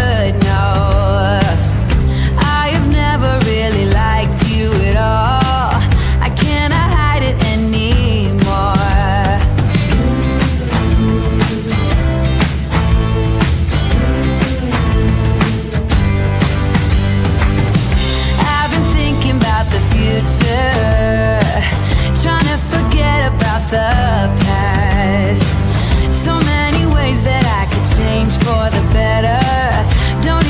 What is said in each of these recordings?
should know. I have never really liked you at all. I cannot hide it anymore. I've been thinking about the future, trying to forget about the past. So many ways that I could change for the better. Don't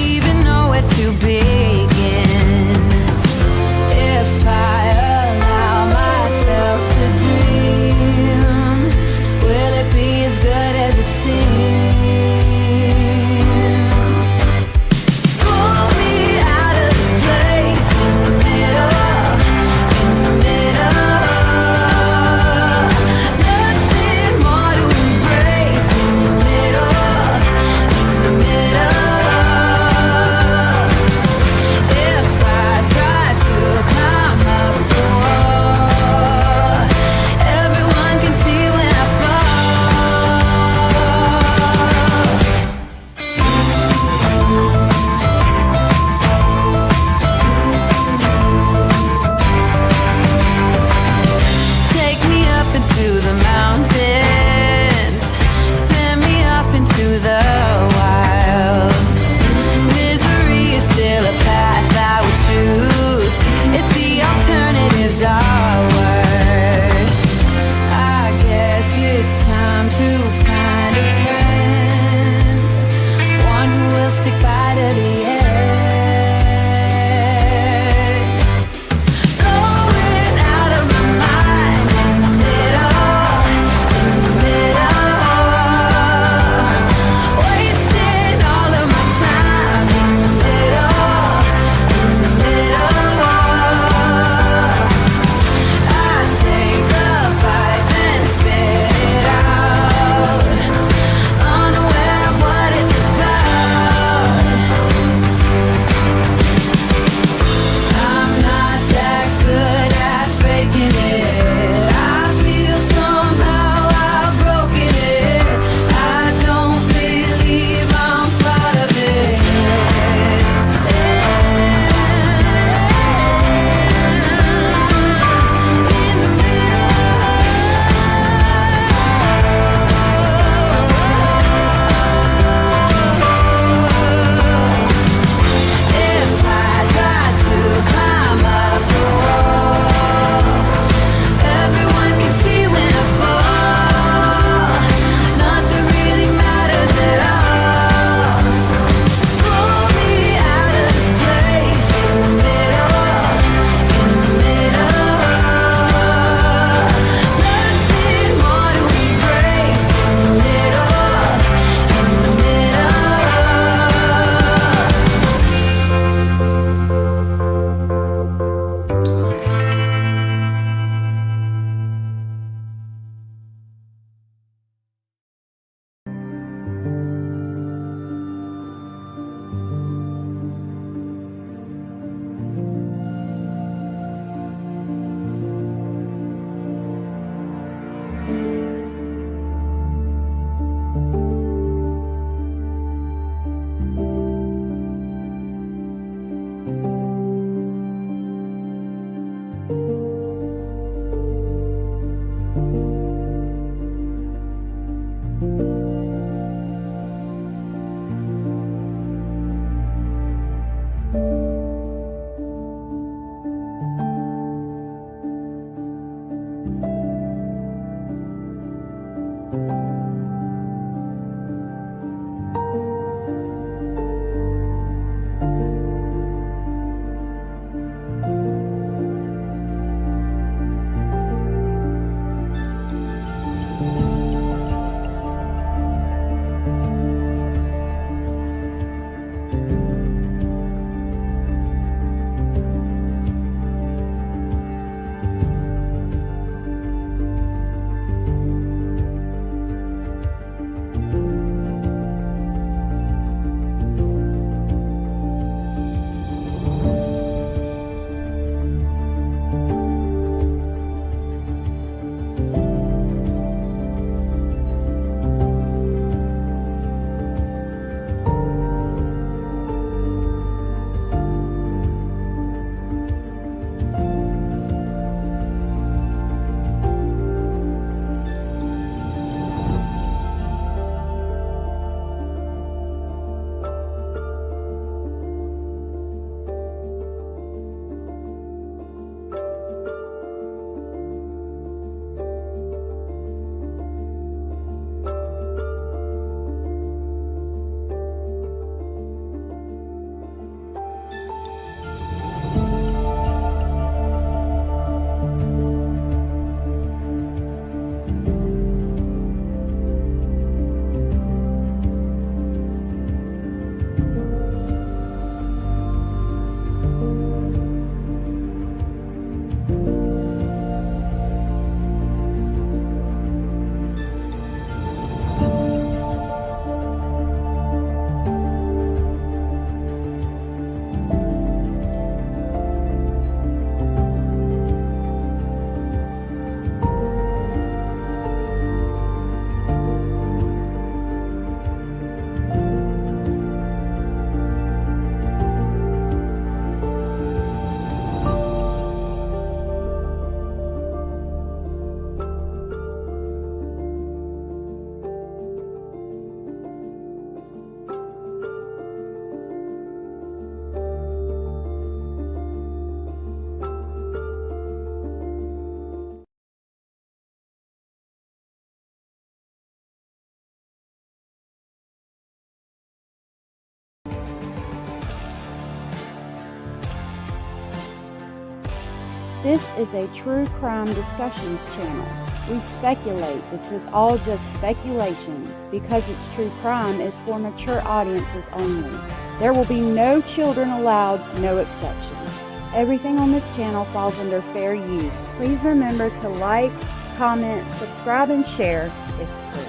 This is a true crime discussions channel. We speculate. This is all just speculation. Because it's true crime, it's for mature audiences only. There will be no children allowed, no exceptions. Everything on this channel falls under fair use. Please remember to like, comment, subscribe, and share. It's free.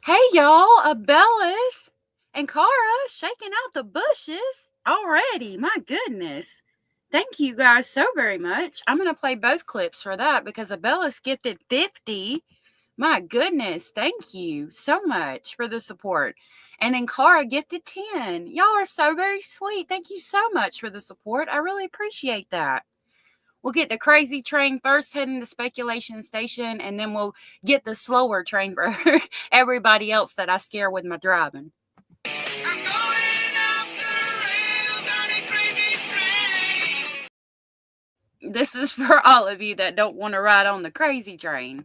Hey y'all, Abellis and Cara shaking out the bushes already. My goodness. Thank you guys so very much. I'm going to play both clips for that because Abellis gifted 50. My goodness. Thank you so much for the support. And then Cara gifted 10. Y'all are so very sweet. Thank you so much for the support. I really appreciate that. We'll get the crazy train first, heading to Speculation Station, and then we'll get the slower train for everybody else that I scare with my driving. I'm going off the rails on a crazy train. This is for all of you that don't want to ride on the crazy train.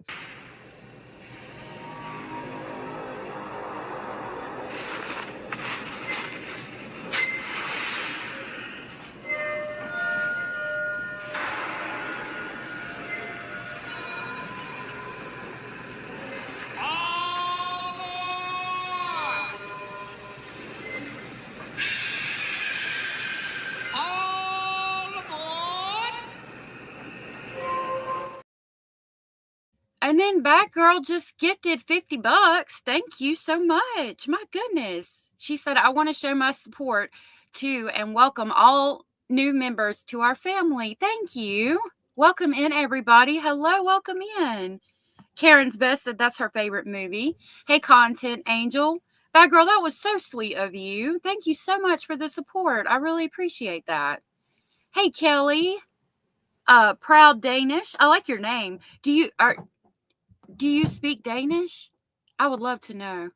And then Batgirl just gifted $50. Thank you so much. My goodness. She said, I want to show my support to and welcome all new members to our family. Thank you. Welcome in, everybody. Hello, welcome in. Karen's Best said that's her favorite movie. Hey, Content Angel. Batgirl, that was so sweet of you. Thank you so much for the support. I really appreciate that. Hey, Kelly. Proud Danish. I like your name. Do you speak Danish? I would love to know.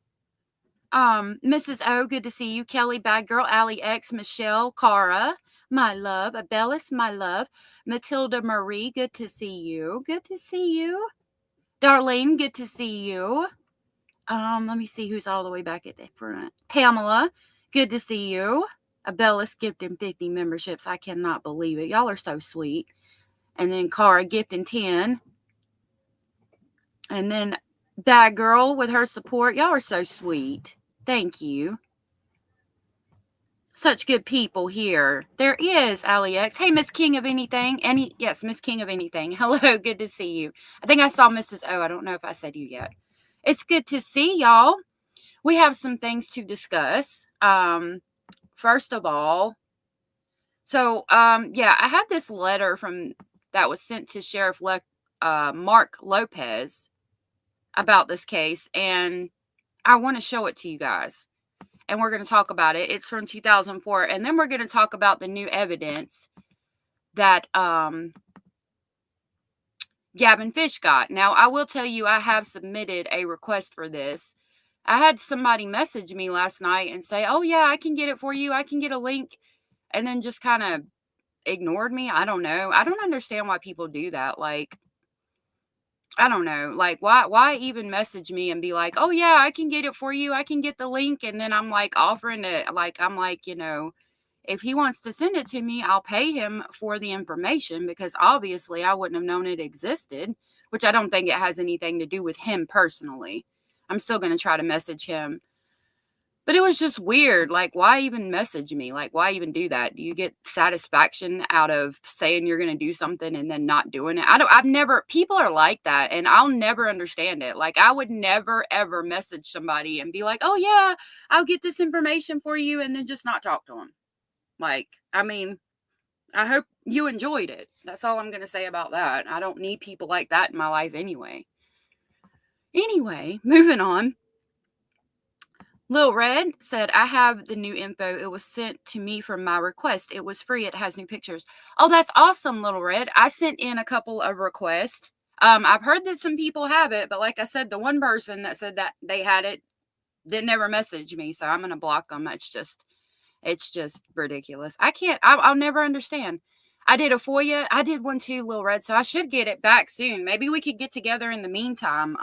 Mrs. O, good to see you. Kelly, Bad Girl, Allie X, Michelle, Cara, my love. Abellis, my love. Matilda Marie, good to see you. Good to see you. Darlene, good to see you. Let me see who's all the way back at the front. Pamela, good to see you. Abellis gifting 50 memberships. I cannot believe it. Y'all are so sweet. And then Cara gifting 10. And then Bad Girl with her support. Y'all are so sweet. Thank you. Such good people here. There is Allie X. Hey, Miss King of Anything. Yes, Miss King of Anything. Hello, good to see you. I think I saw Mrs. O. I don't know if I said you yet. It's good to see y'all. We have some things to discuss. First of all, I had this letter that was sent to Sheriff Mark López about this case, and I want to show it to you guys, and we're going to talk about it. It's from 2004, and then we're going to talk about the new evidence that Gavin Fish got. Now, I will tell you, I have submitted a request for this. I had somebody message me last night and say, oh yeah, I can get it for you. I can get a link, and then just kind of ignored me. I don't know. I don't understand why people do that. Like, I don't know, like, why even message me and be like, oh yeah, I can get it for you. I can get the link. And then I'm like offering it. Like, I'm like, if he wants to send it to me, I'll pay him for the information, because obviously I wouldn't have known it existed, which I don't think it has anything to do with him personally. I'm still going to try to message him. But it was just weird. Like, why even message me? Like, why even do that? Do you get satisfaction out of saying you're going to do something and then not doing it? People are like that, and I'll never understand it. Like, I would never, ever message somebody and be like, oh yeah, I'll get this information for you, and then just not talk to them. Like, I mean, I hope you enjoyed it. That's all I'm going to say about that. I don't need people like that in my life anyway. Anyway, moving on. Lil Red said, I have the new info. It was sent to me from my request. It was free. It has new pictures. Oh, that's awesome, Little Red. I sent in a couple of requests. I've heard that some people have it, but like I said, the one person that said that they had it didn't ever message me, so I'm going to block them. It's just ridiculous. I'll never understand. I did a FOIA. I did one too, Lil Red, so I should get it back soon. Maybe we could get together in the meantime.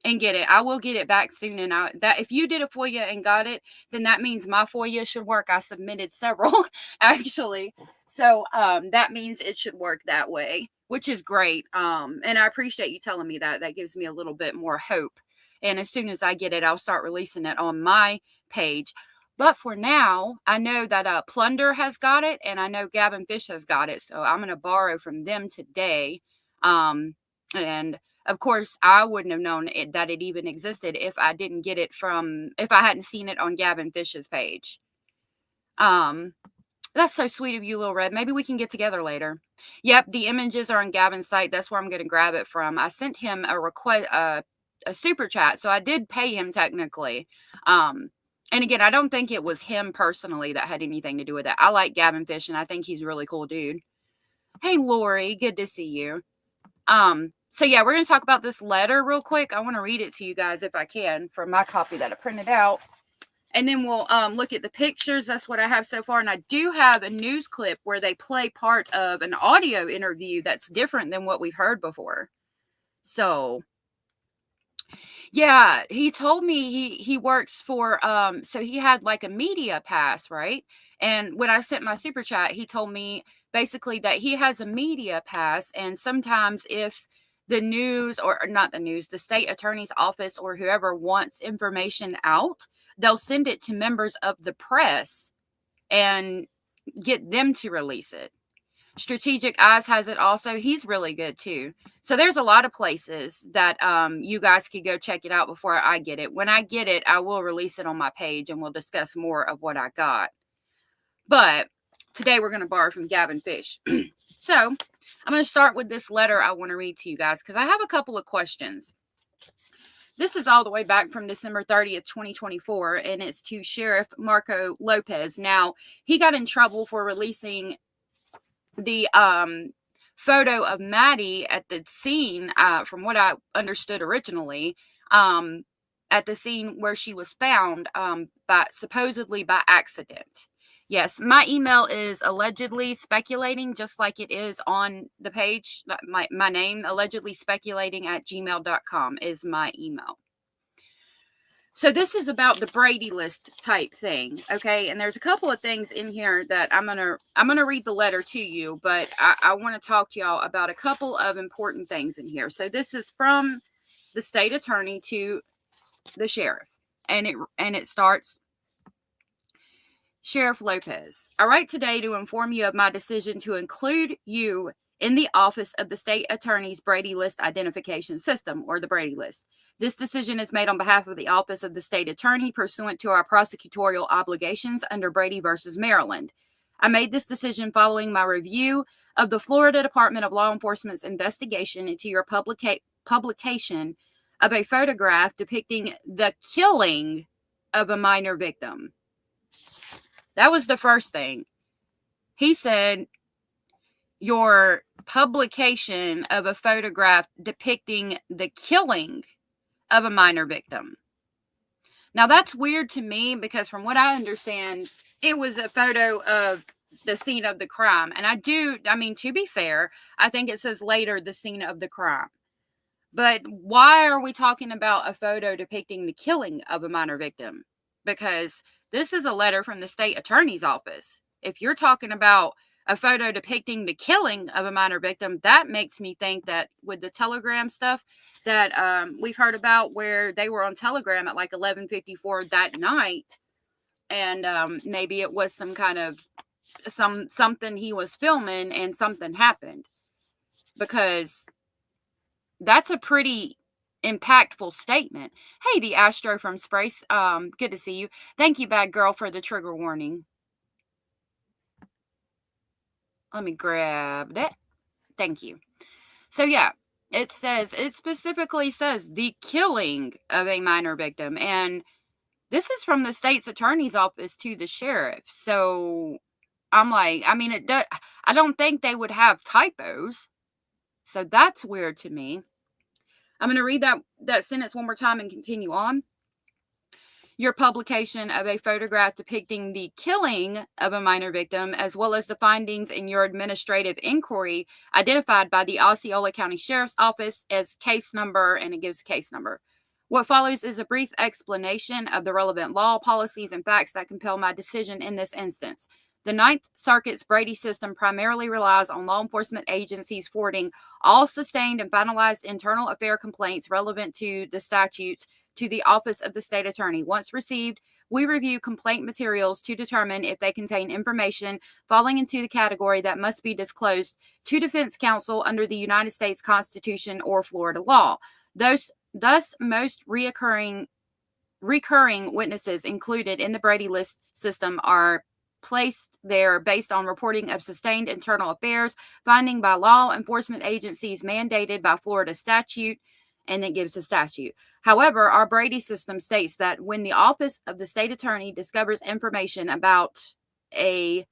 and get it. I will get it back soon. And that if you did a FOIA and got it, then that means my FOIA should work. I submitted several actually. So that means it should work that way, which is great. And I appreciate you telling me that. That gives me a little bit more hope. And as soon as I get it, I'll start releasing it on my page. But for now, I know that Plunder has got it, and I know Gavin Fish has got it. So I'm going to borrow from them today. And of course, I wouldn't have known that it even existed if I didn't get it if I hadn't seen it on Gavin Fish's page. That's so sweet of you, Little Red. Maybe we can get together later. Yep, the images are on Gavin's site. That's where I'm going to grab it from. I sent him a request, a super chat, so I did pay him technically. And again, I don't think it was him personally that had anything to do with it. I like Gavin Fish, and I think he's a really cool dude. Hey, Lori, good to see you. So yeah, we're going to talk about this letter real quick. I want to read it to you guys if I can from my copy that I printed out. And then we'll look at the pictures. That's what I have so far. And I do have a news clip where they play part of an audio interview that's different than what we've heard before. So yeah, he told me he works for so he had like a media pass, right? And when I sent my super chat, he told me basically that he has a media pass, and sometimes if the news, or not the news, the state attorney's office or whoever wants information out, they'll send it to members of the press and get them to release it. Strategic Eyes has it also. He's really good too. So there's a lot of places that you guys could go check it out before I get it. When I get it, I will release it on my page and we'll discuss more of what I got. But today we're going to borrow from Gavin Fish. So I'm going to start with this letter I want to read to you guys because I have a couple of questions. This is all the way back from December 30th, 2024, and it's to Sheriff Marco Lopez. Now, he got in trouble for releasing the photo of Maddie at the scene, from what I understood originally, at the scene where she was found, supposedly by accident. Yes, my email is allegedly speculating, just like it is on the page. My name, allegedly speculating@gmail.com, is my email. So this is about the Brady list type thing, okay? And there's a couple of things in here that I'm gonna read the letter to you, but I want to talk to y'all about a couple of important things in here. So this is from the state attorney to the sheriff, and it starts. Sheriff Lopez, I write today to inform you of my decision to include you in the Office of the State Attorney's Brady List Identification System, or the Brady List. This decision is made on behalf of the Office of the State Attorney pursuant to our prosecutorial obligations under Brady v. Maryland. I made this decision following my review of the Florida Department of Law Enforcement's investigation into your publication of a photograph depicting the killing of a minor victim. That was the first thing. He said, your publication of a photograph depicting the killing of a minor victim. Now, that's weird to me because from what I understand, it was a photo of the scene of the crime. And to be fair, I think it says later the scene of the crime. But why are we talking about a photo depicting the killing of a minor victim? Because this is a letter from the state attorney's office. If you're talking about a photo depicting the killing of a minor victim, that makes me think that with the Telegram stuff that we've heard about, where they were on Telegram at like 11:54 that night, and maybe it was some kind of something he was filming and something happened, because that's a pretty impactful statement. Hey, the Astro from Sprace, good to see you. Thank you, Bad Girl, for the trigger warning. Let me grab that. Thank you. So yeah, it specifically says the killing of a minor victim, and this is from the state's attorney's office to the sheriff. So I'm like, I don't think they would have typos. So that's weird to me. I'm going to read that sentence one more time and continue on. Your publication of a photograph depicting the killing of a minor victim, as well as the findings in your administrative inquiry identified by the Osceola County Sheriff's Office as case number, and it gives the case number, What follows is a brief explanation of the relevant law, policies, and facts that compel my decision in this instance. The Ninth Circuit's Brady system primarily relies on law enforcement agencies forwarding all sustained and finalized internal affair complaints relevant to the statutes to the Office of the State Attorney. Once received, we review complaint materials to determine if they contain information falling into the category that must be disclosed to defense counsel under the United States Constitution or Florida law. Thus, most recurring witnesses included in the Brady list system are placed there based on reporting of sustained internal affairs, finding by law enforcement agencies mandated by Florida statute, and it gives a statute. However, our Brady system states that when the Office of the State Attorney discovers information about a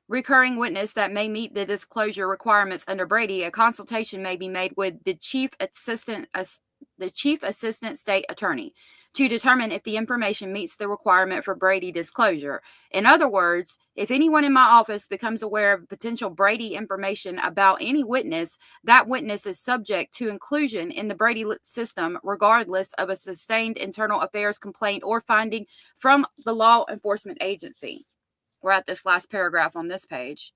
recurring witness that may meet the disclosure requirements under Brady, a consultation may be made with the Chief Assistant State Attorney to determine if the information meets the requirement for Brady disclosure. In other words, if anyone in my office becomes aware of potential Brady information about any witness, that witness is subject to inclusion in the Brady system regardless of a sustained internal affairs complaint or finding from the law enforcement agency. We're at this last paragraph on this page.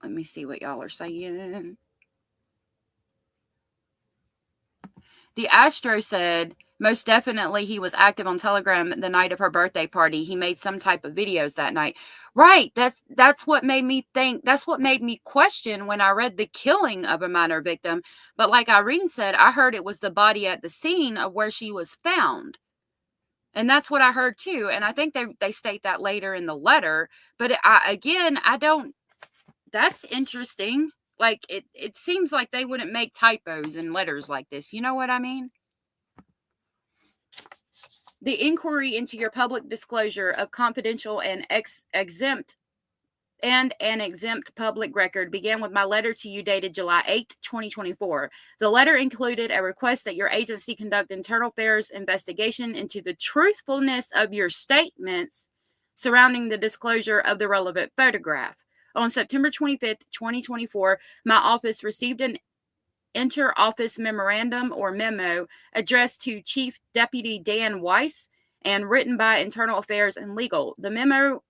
Let me see what y'all are saying. The Astro said, most definitely he was active on Telegram the night of her birthday party. He made some type of videos that night. Right. That's what made me think. That's what made me question when I read the killing of a minor victim. But like Irene said, I heard it was the body at the scene of where she was found. And that's what I heard too. And I think they state that later in the letter. But I don't. That's interesting. Like, it seems like they wouldn't make typos in letters like this. You know what I mean? The inquiry into your public disclosure of confidential and exempt public record began with my letter to you dated July 8, 2024. The letter included a request that your agency conduct internal affairs investigation into the truthfulness of your statements surrounding the disclosure of the relevant photograph. On September 25th, 2024, my office received an inter-office memorandum or memo addressed to Chief Deputy Dan Weiss and written by Internal Affairs and Legal. The memo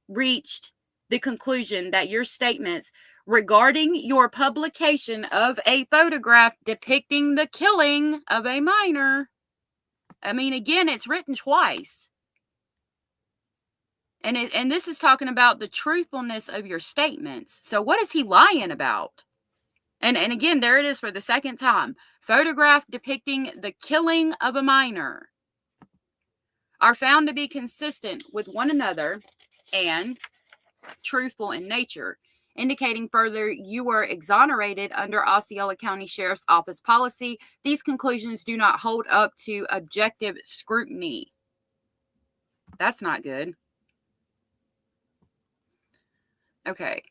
reached the conclusion that your statements regarding your publication of a photograph depicting the killing of a minor. I mean, again, it's written twice. And this is talking about the truthfulness of your statements. So what is he lying about? And again, there it is for the second time. Photograph depicting the killing of a minor are found to be consistent with one another and truthful in nature, indicating further you were exonerated under Osceola County Sheriff's Office policy. These conclusions do not hold up to objective scrutiny. That's not good. Okay.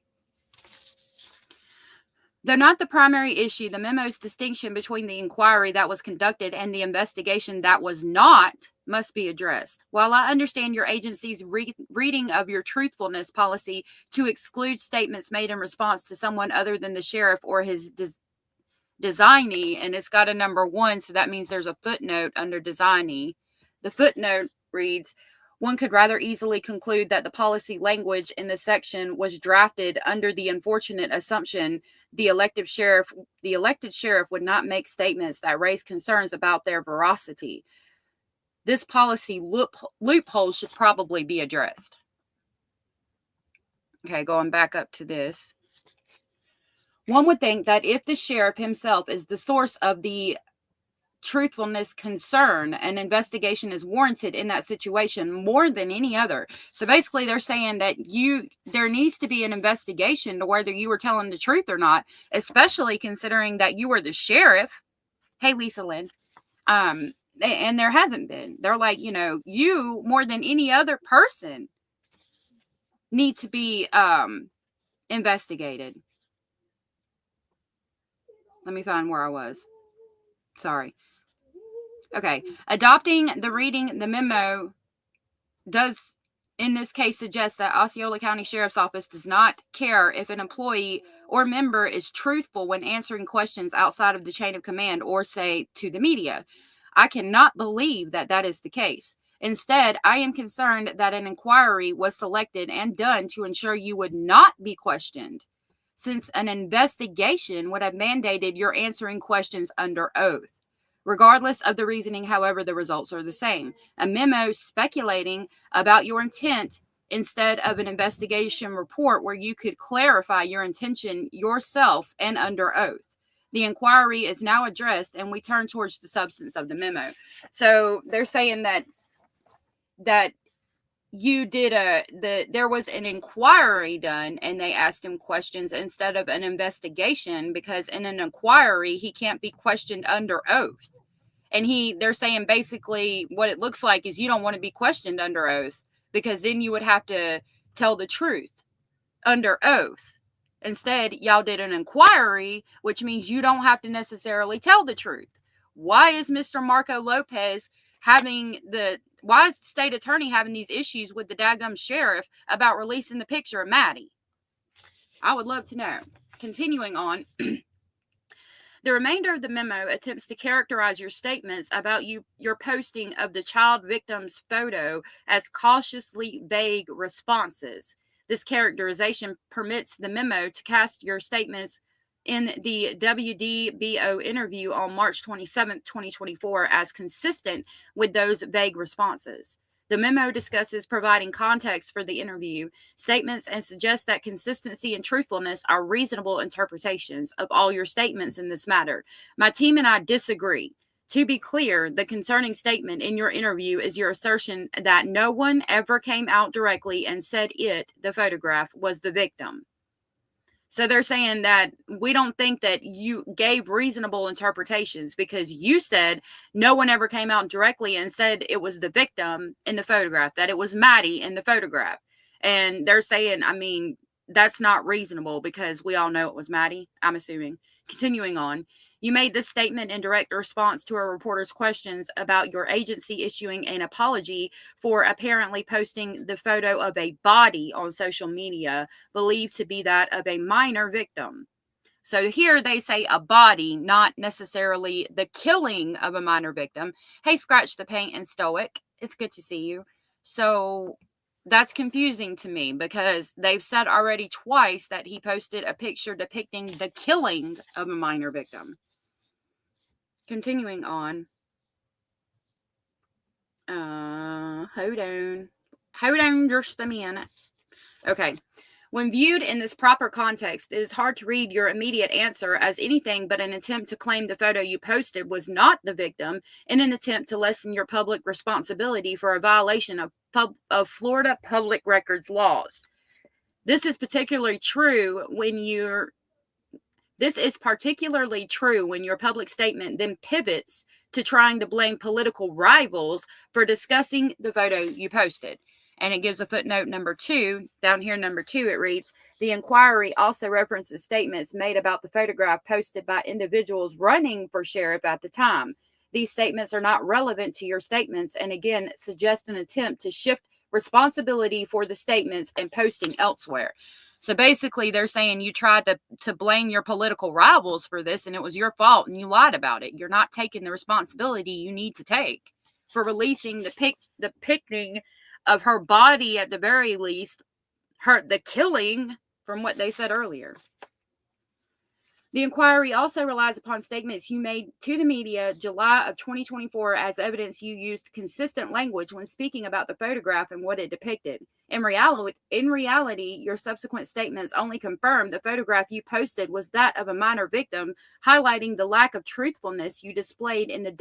Though not the primary issue, the memo's distinction between the inquiry that was conducted and the investigation that was not must be addressed. While I understand your agency's reading of your truthfulness policy to exclude statements made in response to someone other than the sheriff or his designee, and it's got a number 1, so that means there's a footnote under designee. The footnote reads, one could rather easily conclude that the policy language in this section was drafted under the unfortunate assumption the elected sheriff would not make statements that raise concerns about their veracity. This policy loophole should probably be addressed. Okay, going back up to this. One would think that if the sheriff himself is the source of the truthfulness concern, an investigation is warranted in that situation more than any other. So basically they're saying that there needs to be an investigation to whether you were telling the truth or not, especially considering that you were the sheriff. Hey, Lisa Lynn. And there hasn't been. They're like, you more than any other person need to be investigated. Let me find where I was. Sorry. Okay. Adopting the reading the memo does in this case suggests that Osceola County Sheriff's Office does not care if an employee or member is truthful when answering questions outside of the chain of command or, say, to the media. I cannot believe that that is the case. Instead, I am concerned that an inquiry was selected and done to ensure you would not be questioned, since an investigation would have mandated your answering questions under oath. Regardless of the reasoning, however, the results are the same. A memo speculating about your intent instead of an investigation report where you could clarify your intention yourself and under oath. The inquiry is now addressed, and we turn towards the substance of the memo. So they're saying that you did there was an inquiry done, and they asked him questions instead of an investigation, because in an inquiry he can't be questioned under oath. And they're saying basically what it looks like is you don't want to be questioned under oath, because then you would have to tell the truth under oath. Instead, y'all did an inquiry, which means you don't have to necessarily tell the truth. Why is Mr. Marco Lopez why is the state attorney having these issues with the daggum sheriff about releasing the picture of Maddie? I would love to know. Continuing on, the remainder of the memo attempts to characterize your statements about your posting of the child victim's photo as cautiously vague responses. This characterization permits the memo to cast your statements in the WDBO interview on March 27, 2024 as consistent with those vague responses. The memo discusses providing context for the interview statements and suggests that consistency and truthfulness are reasonable interpretations of all your statements in this matter. My team and I disagree. To be clear, the concerning statement in your interview is your assertion that no one ever came out directly and said the photograph, was the victim. So they're saying that we don't think that you gave reasonable interpretations, because you said no one ever came out directly and said it was the victim in the photograph, that it was Maddie in the photograph. And they're saying, I mean, that's not reasonable, because we all know it was Maddie, I'm assuming. Continuing on, you made this statement in direct response to a reporter's questions about your agency issuing an apology for apparently posting the photo of a body on social media, believed to be that of a minor victim. So here they say a body, not necessarily the killing of a minor victim. Hey, Scratch the Paint and Stoic, it's good to see you. So that's confusing to me, because they've said already twice that he posted a picture depicting the killing of a minor victim. Continuing on. Hold on just a minute. Okay. When viewed in this proper context, it is hard to read your immediate answer as anything but an attempt to claim the photo you posted was not the victim, in an attempt to lessen your public responsibility for a violation of Florida public records laws. This is particularly true when your public statement then pivots to trying to blame political rivals for discussing the photo you posted. And it gives a footnote number 2. Down here, number 2, it reads, the inquiry also references statements made about the photograph posted by individuals running for sheriff at the time. These statements are not relevant to your statements, and again, suggest an attempt to shift responsibility for the statements and posting elsewhere. So basically, they're saying you tried to blame your political rivals for this, and it was your fault, and you lied about it. You're not taking the responsibility you need to take for releasing the picking of her body, at the very least, the killing, from what they said earlier. The inquiry also relies upon statements you made to the media July of 2024 as evidence you used consistent language when speaking about the photograph and what it depicted. In reality, your subsequent statements only confirmed the photograph you posted was that of a minor victim, highlighting the lack of truthfulness you displayed in the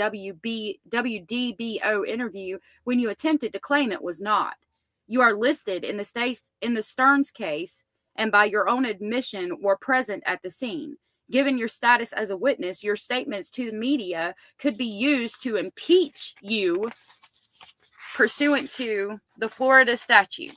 WDBO interview when you attempted to claim it was not. You are listed in the Stearns case, and by your own admission were present at the scene. Given your status as a witness, your statements to the media could be used to impeach you pursuant to the Florida statute.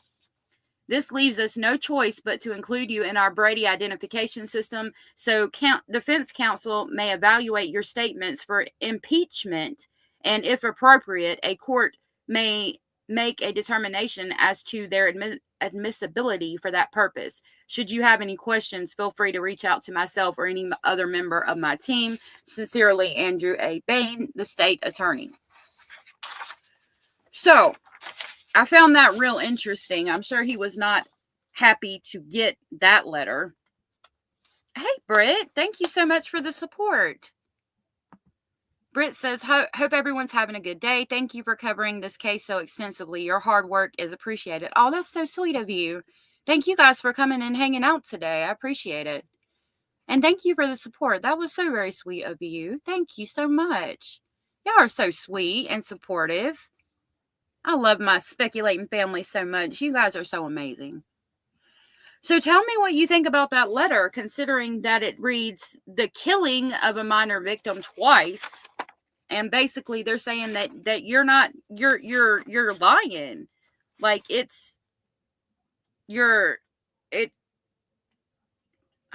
This leaves us no choice but to include you in our Brady identification system, so defense counsel may evaluate your statements for impeachment, and if appropriate, a court may make a determination as to their admissibility for that purpose. Should you have any questions, feel free to reach out to myself or any other member of my team. Sincerely, Andrew A. Bain, the state attorney. So, I found that real interesting. I'm sure he was not happy to get that letter. Hey, Britt, thank you so much for the support. Britt says, hope everyone's having a good day. Thank you for covering this case so extensively. Your hard work is appreciated. Oh, that's so sweet of you. Thank you guys for coming and hanging out today. I appreciate it. And thank you for the support. That was so very sweet of you. Thank you so much. Y'all are so sweet and supportive. I love my speculating family so much. You guys are so amazing. So tell me what you think about that letter, considering that it reads the killing of a minor victim twice. And basically they're saying that you're lying. Like I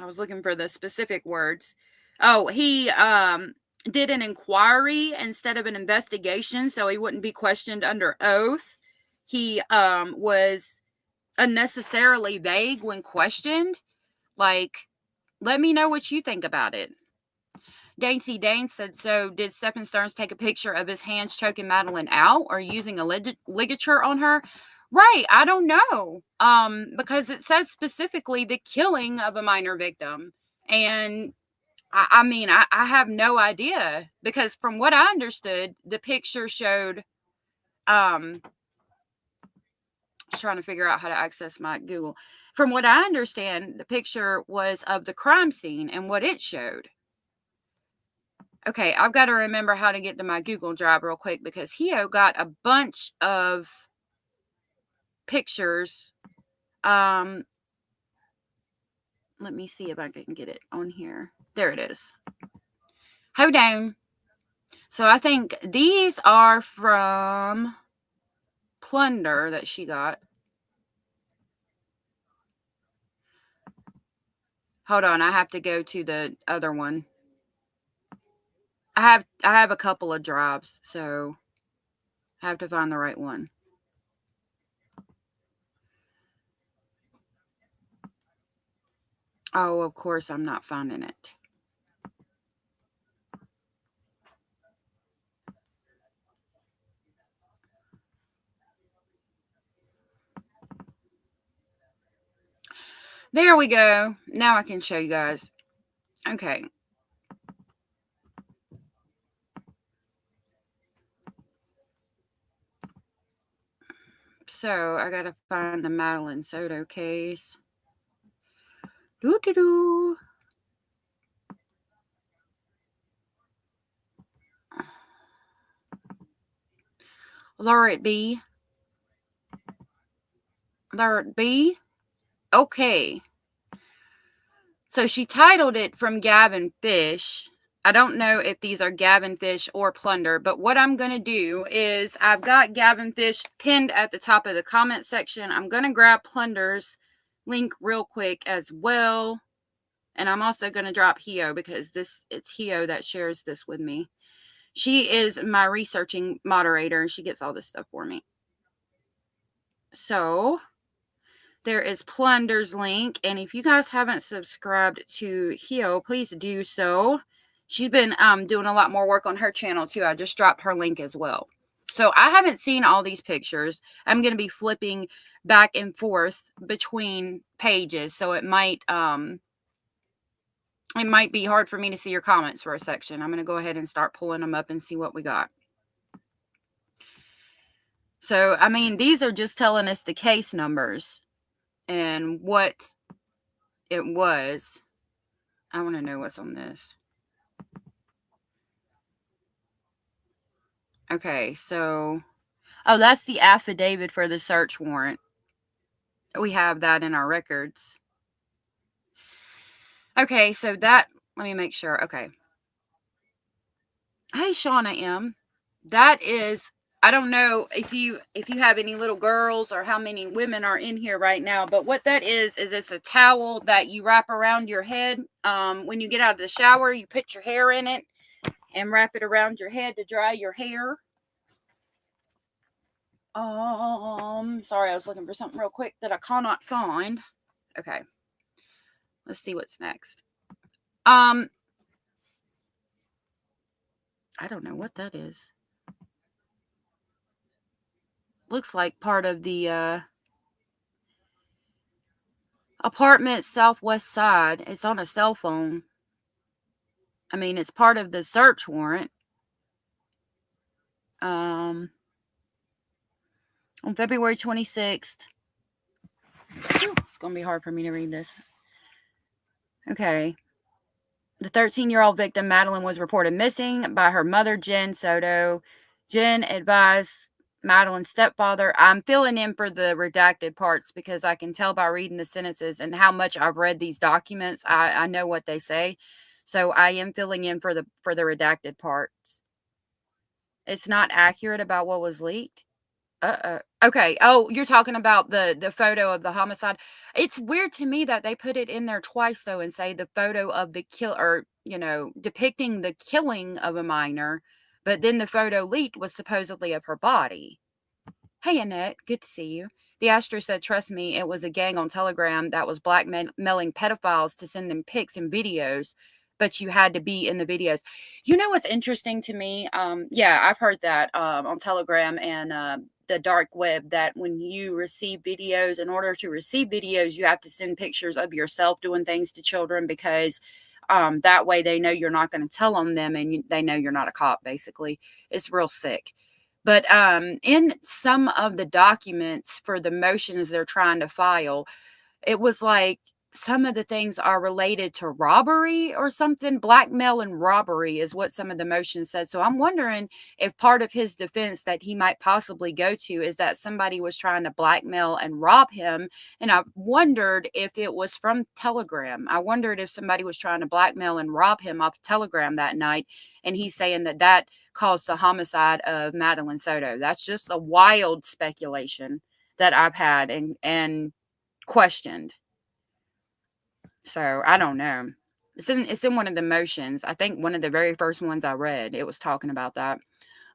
was looking for the specific words. Oh, he did an inquiry instead of an investigation, so he wouldn't be questioned under oath. He was unnecessarily vague when questioned. Like, let me know what you think about it. Dainty Dane said, so did Stephen Stearns take a picture of his hands choking Madeline out or using a ligature on her? Right, I don't know. Because it says specifically the killing of a minor victim. And I mean, I have no idea. Because from what I understood, the picture showed I was trying to figure out how to access my Google. From what I understand, the picture was of the crime scene and what it showed. Okay, I've got to remember how to get to my Google Drive real quick because Hio got a bunch of pictures. Let me see if I can get it on here. There it is. Hold on. So I think these are from Plunder that she got. Hold on, I have to go to the other one. I have a couple of drives, so I have to find the right one. Oh, of course, I'm not finding it. There we go. Now I can show you guys. Okay. So I gotta find the Madeline Soto case. Doo-doo-doo. There it be. There it be. Okay. So she titled it From Gavin Fish. I don't know if these are Gavin Fish or Plunder, but what I'm going to do is I've got Gavin Fish pinned at the top of the comment section. I'm going to grab Plunder's link real quick as well. And I'm also going to drop Hio because it's Hio that shares this with me. She is my researching moderator. She gets all this stuff for me. So there is Plunder's link. And if you guys haven't subscribed to Hio, please do so. She's been doing a lot more work on her channel too. I just dropped her link as well. So I haven't seen all these pictures. I'm going to be flipping back and forth between pages. So it might be hard for me to see your comments for a section. I'm going to go ahead and start pulling them up and see what we got. So, I mean, these are just telling us the case numbers and what it was. I want to know what's on this. Okay, so, oh, that's the affidavit for the search warrant. We have that in our records. Okay, so that, let me make sure. Okay. Hey, Shauna M. That is, I don't know if you have any little girls or how many women are in here right now, but what that is it's a towel that you wrap around your head. When you get out of the shower, you put your hair in it and wrap it around your head to dry your hair. Sorry, I was looking for something real quick that I cannot find. Okay. Let's see what's next. I don't know what that is. Looks like part of the apartment southwest side. It's on a cell phone. I mean, it's part of the search warrant. On February 26th. It's going to be hard for me to read this. Okay. The 13-year-old victim, Madeline, was reported missing by her mother, Jen Soto. Jen advised Madeline's stepfather. I'm filling in for the redacted parts because I can tell by reading the sentences and how much I've read these documents. I know what they say. So I am filling in for the redacted parts. It's not accurate about what was leaked. Okay. Oh, you're talking about the photo of the homicide. It's weird to me that they put it in there twice though and say the photo of the kill, or depicting the killing of a minor, but then the photo leaked was supposedly of her body. Hey Annette, good to see you. The Astra said, trust me, it was a gang on Telegram that was blackmailing pedophiles to send them pics and videos, but you had to be in the videos. You know what's interesting to me? Yeah, I've heard that on Telegram and the dark web, that when you receive videos, in order to receive videos, you have to send pictures of yourself doing things to children because that way they know you're not going to tell on them and they know you're not a cop, basically. It's real sick. But in some of the documents for the motions they're trying to file, it was like some of the things are related to robbery or something. Blackmail and robbery is what some of the motions said. So I'm wondering if part of his defense that he might possibly go to is that somebody was trying to blackmail and rob him. And I wondered if it was from Telegram. I wondered if somebody was trying to blackmail and rob him off Telegram that night. And he's saying that that caused the homicide of Madeline Soto. That's just a wild speculation that I've had and questioned. So I don't know. It's in one of the motions. I think one of the very first ones I read, it was talking about that.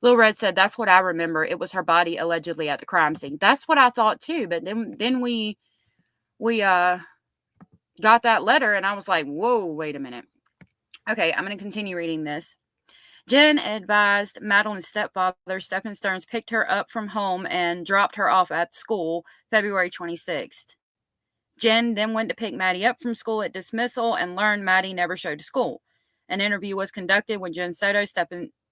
Lil Red said, that's what I remember. It was her body allegedly at the crime scene. That's what I thought too. But then we got that letter and I was like, whoa, wait a minute. Okay, I'm going to continue reading this. Jen advised Madeline's stepfather, Stephen Stearns, picked her up from home and dropped her off at school February 26th. Jen then went to pick Maddie up from school at dismissal and learned Maddie never showed to school. An interview was conducted with Jen Soto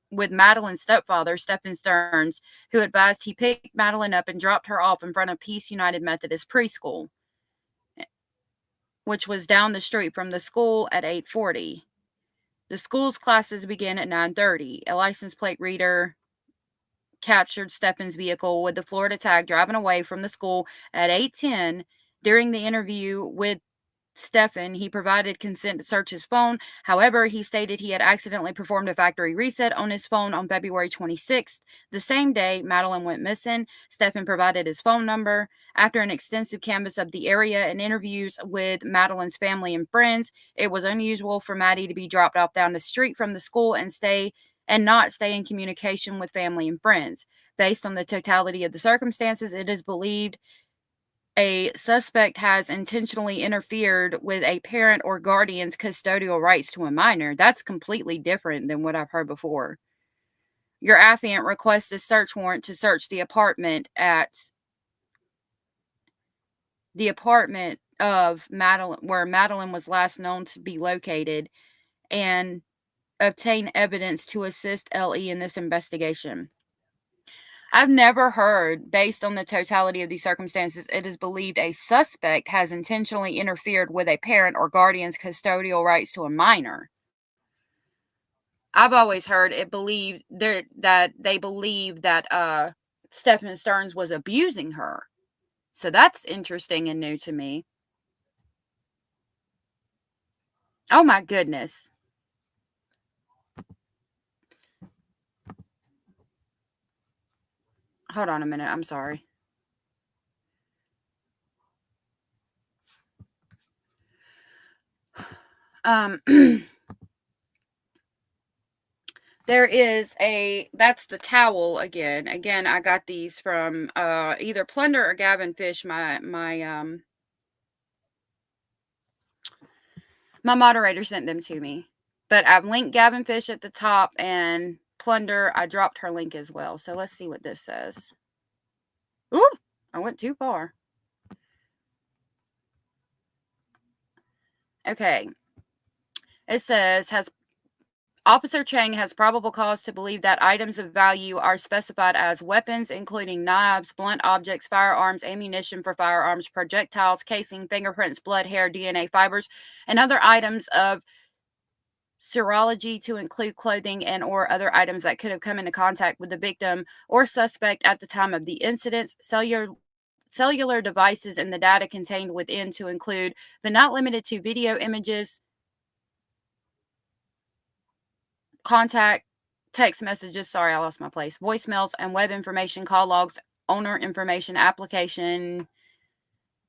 with Madeline's stepfather, Stephen Stearns, who advised he picked Madeline up and dropped her off in front of Peace United Methodist Preschool, which was down the street from the school at 8:40. The school's classes began at 9:30. A license plate reader captured Stephen's vehicle with the Florida tag driving away from the school at 8:10. During the interview with Stephen, he provided consent to search his phone. However, he stated he had accidentally performed a factory reset on his phone on February 26th. The same day Madeline went missing, Stephen provided his phone number. After an extensive canvass of the area and interviews with Madeline's family and friends, it was unusual for Maddie to be dropped off down the street from the school and not stay in communication with family and friends. Based on the totality of the circumstances, it is believed a suspect has intentionally interfered with a parent or guardian's custodial rights to a minor. That's completely different than what I've heard before. Your affiant requests a search warrant to search the apartment of Madeline, where Madeline was last known to be located, and obtain evidence to assist LE in this investigation. I've never heard, based on the totality of these circumstances, it is believed a suspect has intentionally interfered with a parent or guardian's custodial rights to a minor. I've always heard that they believe that Stephen Stearns was abusing her. So that's interesting and new to me. Oh my goodness. Hold on a minute. I'm sorry. There is that's the towel again. Again, I got these from either Plunder or Gavin Fish, my moderator sent them to me. But I've linked Gavin Fish at the top, and Plunder, I dropped her link as well. So let's see what this says. Ooh, I went too far. Okay. It says, Officer Chang has probable cause to believe that items of value are specified as weapons, including knives, blunt objects, firearms, ammunition for firearms, projectiles, casing, fingerprints, blood, hair, DNA fibers, and other items of serology to include clothing and or other items that could have come into contact with the victim or suspect at the time of the incident, cellular devices and the data contained within to include, but not limited to, video images, contact, text messages, sorry, I lost my place, voicemails, and web information, call logs, owner information, application,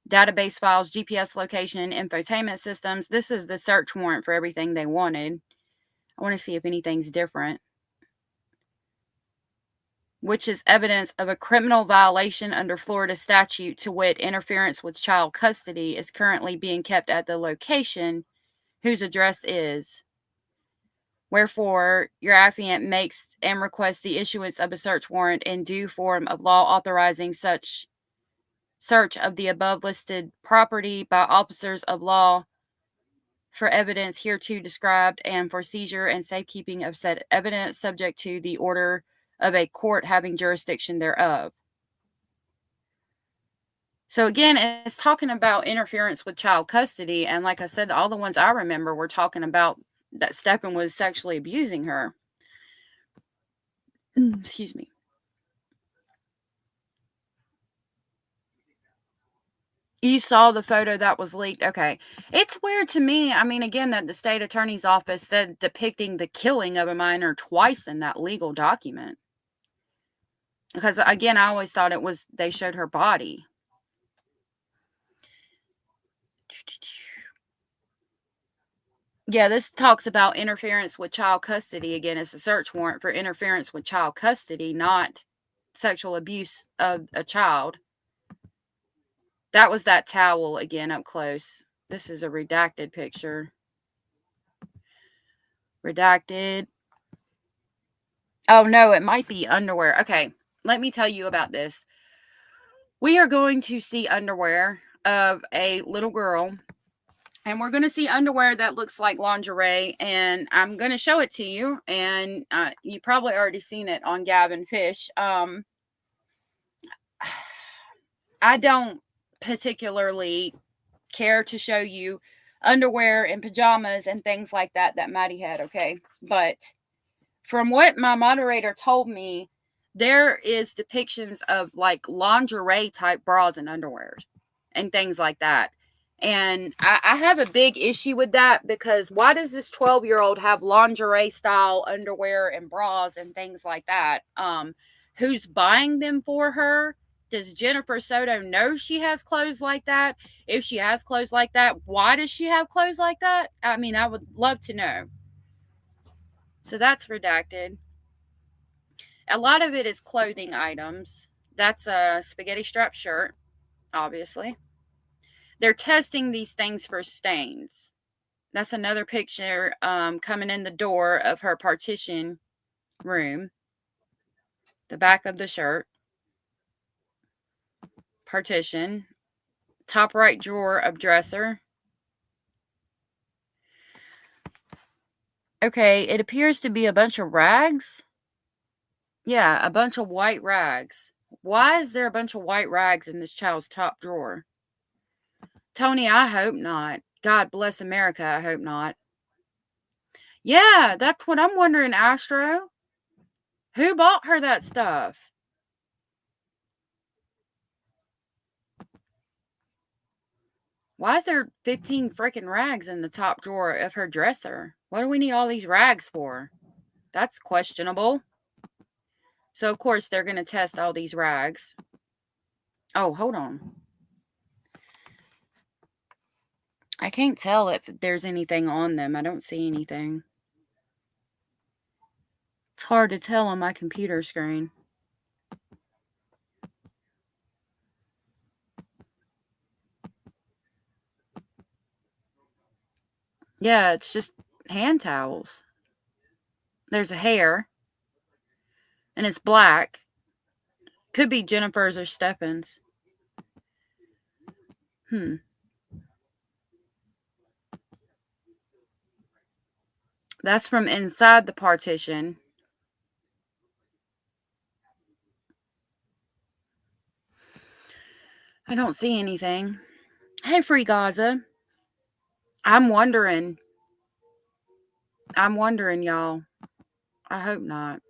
database files, GPS location, infotainment systems. This is the search warrant for everything they wanted. I want to see if anything's different. Which is evidence of a criminal violation under Florida statute, to wit, interference with child custody, is currently being kept at the location whose address is. Wherefore, your affiant makes and requests the issuance of a search warrant in due form of law authorizing such search of the above listed property by officers of law for evidence hereto described and for seizure and safekeeping of said evidence subject to the order of a court having jurisdiction thereof. So again, it's talking about interference with child custody. And like I said, all the ones I remember were talking about that Stephen was sexually abusing her. Excuse me. You saw the photo that was leaked? Okay. It's weird to me. I mean, again, that the state attorney's office said depicting the killing of a minor twice in that legal document. Because, again, I always thought it was they showed her body. Yeah, this talks about interference with child custody. Again, it's a search warrant for interference with child custody, not sexual abuse of a child. That was that towel again up close. This is a redacted picture. Redacted. Oh, no, it might be underwear. Okay, let me tell you about this. We are going to see underwear of a little girl. And we're going to see underwear that looks like lingerie. And I'm going to show it to you. And you probably already seen it on Gavin Fish. I don't particularly care to show you underwear and pajamas and things like that Maddie had, okay? But from what my moderator told me, there is depictions of like lingerie type bras and underwears and things like that. And I have a big issue with that, because why does this 12-year-old have lingerie style underwear and bras and things like that? Who's buying them for her? Does Jennifer Soto know she has clothes like that? If she has clothes like that, why does she have clothes like that? I mean, I would love to know. So that's redacted. A lot of it is clothing items. That's a spaghetti strap shirt, obviously. They're testing these things for stains. That's another picture coming in the door of her partition room. The back of the shirt. Partition. Top right drawer of dresser. Okay, it appears to be a bunch of rags. Yeah, a bunch of white rags. Why is there a bunch of white rags in this child's top drawer? Tony, I hope not. God bless America, I hope not. Yeah, that's what I'm wondering, Astro. Who bought her that stuff? Why is there 15 freaking rags in the top drawer of her dresser? What do we need all these rags for? That's questionable. So, of course, they're going to test all these rags. Oh, hold on. I can't tell if there's anything on them. I don't see anything. It's hard to tell on my computer screen. Yeah, it's just hand towels. There's a hair, and it's black. Could be Jennifer's or Stefan's. That's from inside the partition. I don't see anything. Hey, Free Gaza. I'm wondering, y'all. I hope not.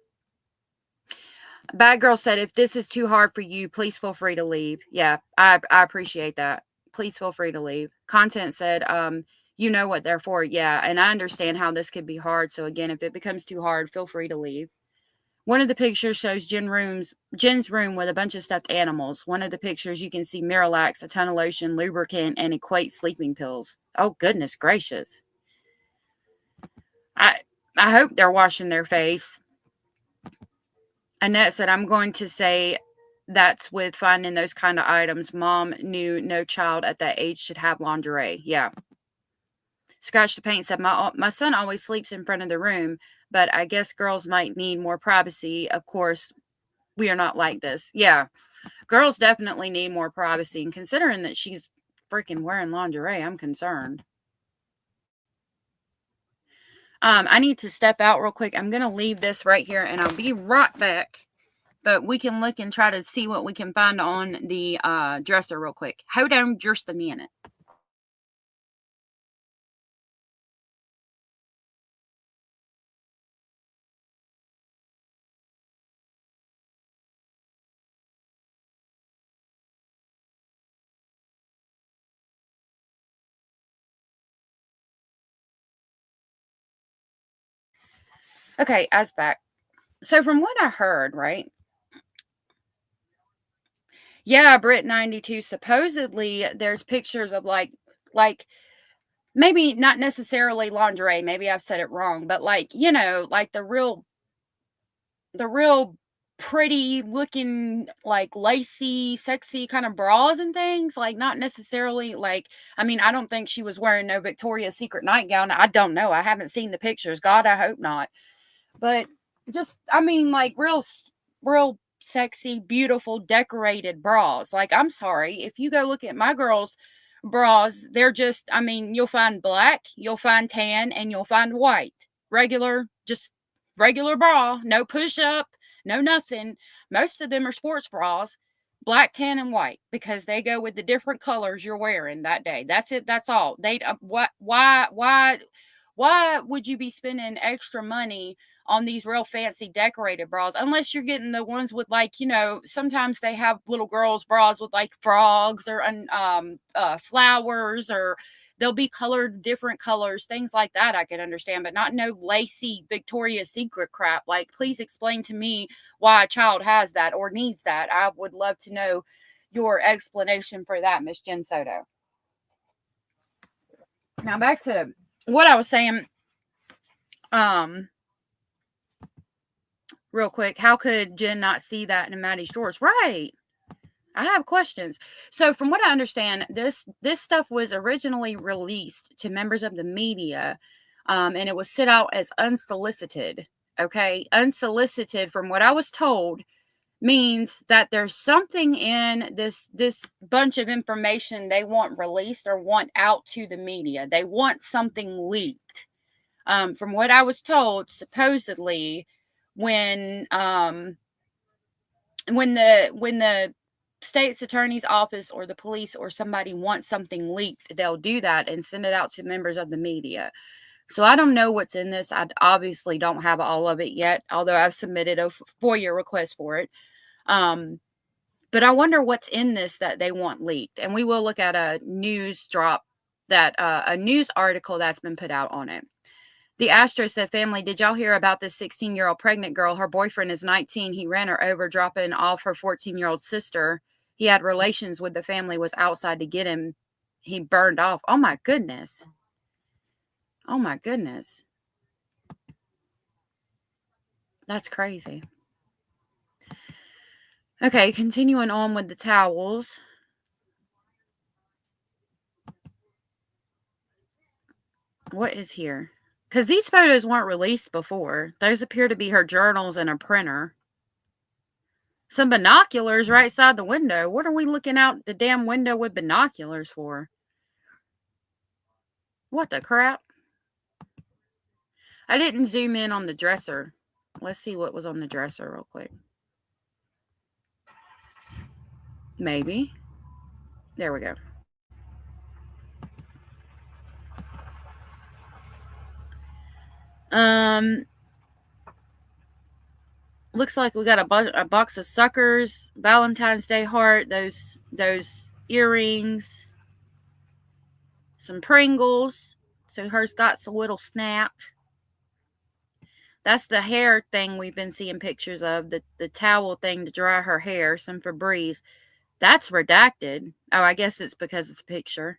Bad Girl said, if this is too hard for you, please feel free to leave. Yeah, I appreciate that. Please feel free to leave. Content said, you know what they're for. Yeah, and I understand how this could be hard. So again, if it becomes too hard, feel free to leave. One of the pictures shows Jen's room with a bunch of stuffed animals. One of the pictures you can see Miralax, a ton of lotion, lubricant, and Equate sleeping pills. Oh, goodness gracious. I hope they're washing their face. Annette said, I'm going to say that's with finding those kind of items. Mom knew no child at that age should have lingerie. Yeah. Scratch the Paint said, my son always sleeps in front of the room, but I guess girls might need more privacy. Of course, we are not like this. Yeah. Girls definitely need more privacy. And considering that she's freaking wearing lingerie, I'm concerned. I need to step out real quick. I'm going to leave this right here and I'll be right back. But we can look and try to see what we can find on the dresser real quick. Hold on just a minute. Okay, I was back. So from what I heard, right? Yeah, Brit 92, supposedly there's pictures of like maybe not necessarily lingerie, maybe I've said it wrong, but like, you know, like the real pretty looking, like lacy, sexy kind of bras and things, like not necessarily like, I mean, I don't think she was wearing no Victoria's Secret nightgown. I don't know. I haven't seen the pictures. God, I hope not. But just, I mean, like real sexy, beautiful, decorated bras. Like, I'm sorry, if you go look at my girls' bras, they're just, I mean, you'll find black, you'll find tan, and you'll find white. Just regular bra, no push up, no nothing. Most of them are sports bras, black, tan, and white, because they go with the different colors you're wearing that day. That's it. That's all. Why would you be spending extra money on these real fancy decorated bras, unless you're getting the ones with, like, you know, sometimes they have little girls bras with like frogs or flowers, or they'll be colored different colors, things like that. I could understand, but not no lacy Victoria's Secret crap. Like, please explain to me why a child has that or needs that. I would love to know your explanation for that, Miss Jen Soto. Now back to what I was saying. Real quick, how could Jen not see that in Maddie's drawers? Right. I have questions. So from what I understand, this stuff was originally released to members of the media, and it was sent out as unsolicited. Okay. Unsolicited, from what I was told, means that there's something in this bunch of information they want released or want out to the media. They want something leaked. From what I was told, supposedly, when the state's attorney's office or the police or somebody wants something leaked, they'll do that and send it out to members of the media. So I don't know what's in this. I obviously don't have all of it yet, although I've submitted a FOIA request for it. But I wonder what's in this that they want leaked. And we will look at a news article that's been put out on it. The Astro said, family, did y'all hear about this 16-year-old pregnant girl? Her boyfriend is 19. He ran her over, dropping off her 14-year-old sister. He had relations with the family, was outside to get him. He burned off. Oh, my goodness. Oh, my goodness. That's crazy. Okay, continuing on with the towels. What is here? Because these photos weren't released before. Those appear to be her journals and a printer. Some binoculars right side the window. What are we looking out the damn window with binoculars for? What the crap? I didn't zoom in on the dresser. Let's see what was on the dresser real quick. Maybe. There we go. Looks like we got a box of suckers, Valentine's Day heart, those earrings, some Pringles. So hers got a little snack. That's the hair thing we've been seeing pictures of, the towel thing to dry her hair, some Febreze. That's redacted. Oh, I guess it's because it's a picture.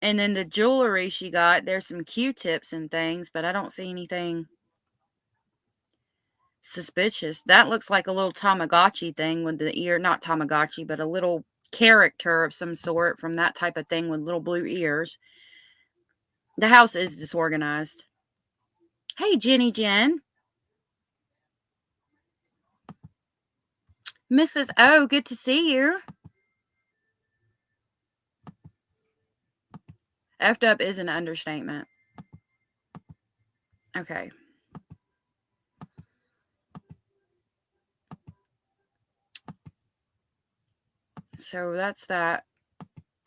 And then the jewelry she got, there's some Q-tips and things, but I don't see anything suspicious. That looks like a little Tamagotchi thing with the ear, not Tamagotchi, but a little character of some sort from that type of thing with little blue ears. The house is disorganized. Hey, Jenny Jen. Mrs. O, good to see you. Effed up is an understatement. Okay. So that's that.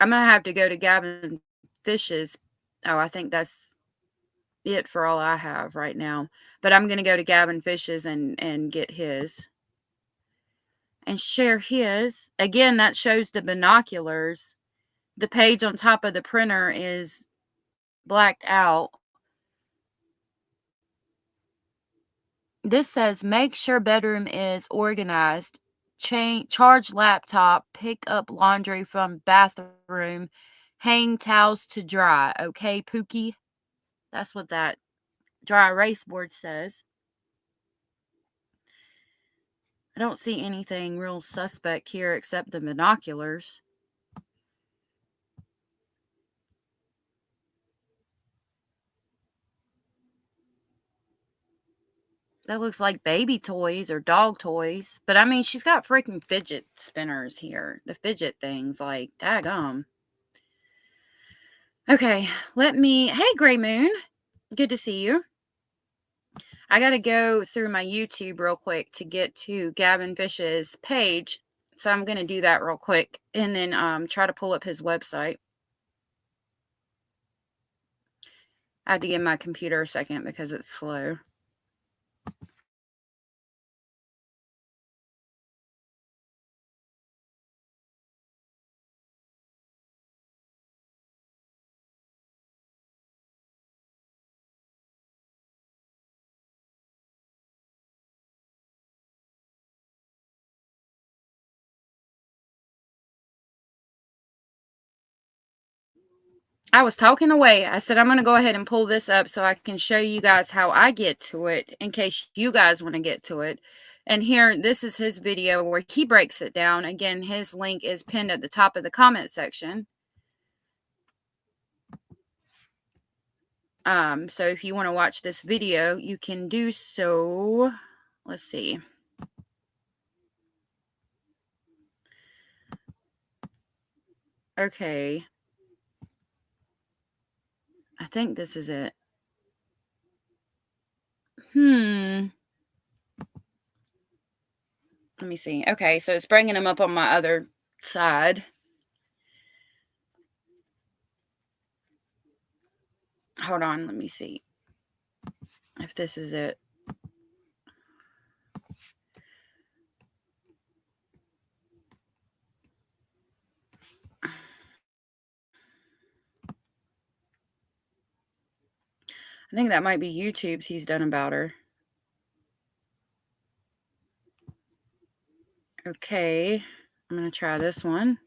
I'm going to have to go to Gavin Fish's. Oh, I think that's it for all I have right now. But I'm going to go to Gavin Fish's and get his. And share his. Again, that shows the binoculars. The page on top of the printer is blacked out. This says, make sure bedroom is organized. Charge laptop. Pick up laundry from bathroom. Hang towels to dry. Okay, Pookie? That's what that dry erase board says. I don't see anything real suspect here except the binoculars. That looks like baby toys or dog toys. But I mean, she's got freaking fidget spinners here. The fidget things, like, daggum. Okay, hey, Gray Moon. Good to see you. I got to go through my YouTube real quick to get to Gavin Fish's page. So I'm going to do that real quick and then try to pull up his website. I have to give my computer a second because it's slow. I was talking away. I said I'm going to go ahead and pull this up so I can show you guys how I get to it in case you guys want to get to it. And here, this is his video where he breaks it down. Again, his link is pinned at the top of the comment section. So if you want to watch this video, you can do so. Let's see. Okay. I think this is it. Let me see. Okay, so it's bringing them up on my other side. Hold on, let me see if this is it. I think that might be YouTube's he's done about her. Okay, I'm going to try this one.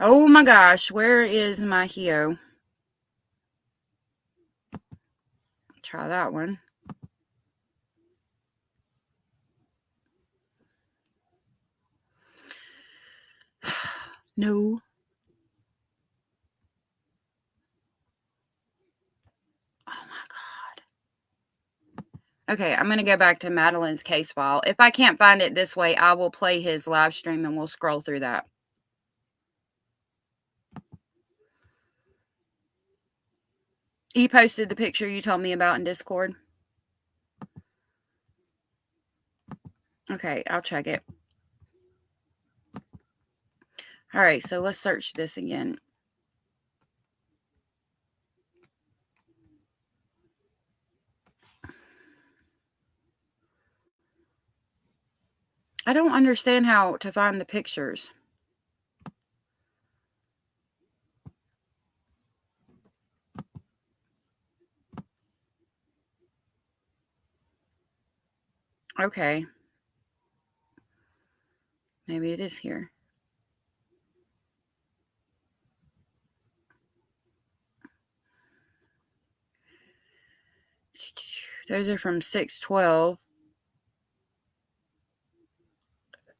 Oh my gosh, where is my Hio? Try that one. No. Oh my God. Okay, I'm going to go back to Madeline's case file. If I can't find it this way, I will play his live stream and we'll scroll through that. He posted the picture you told me about in Discord. Okay, I'll check it. All right, so let's search this again. I don't understand how to find the pictures. Okay. Maybe it is here. Those are from 6/12.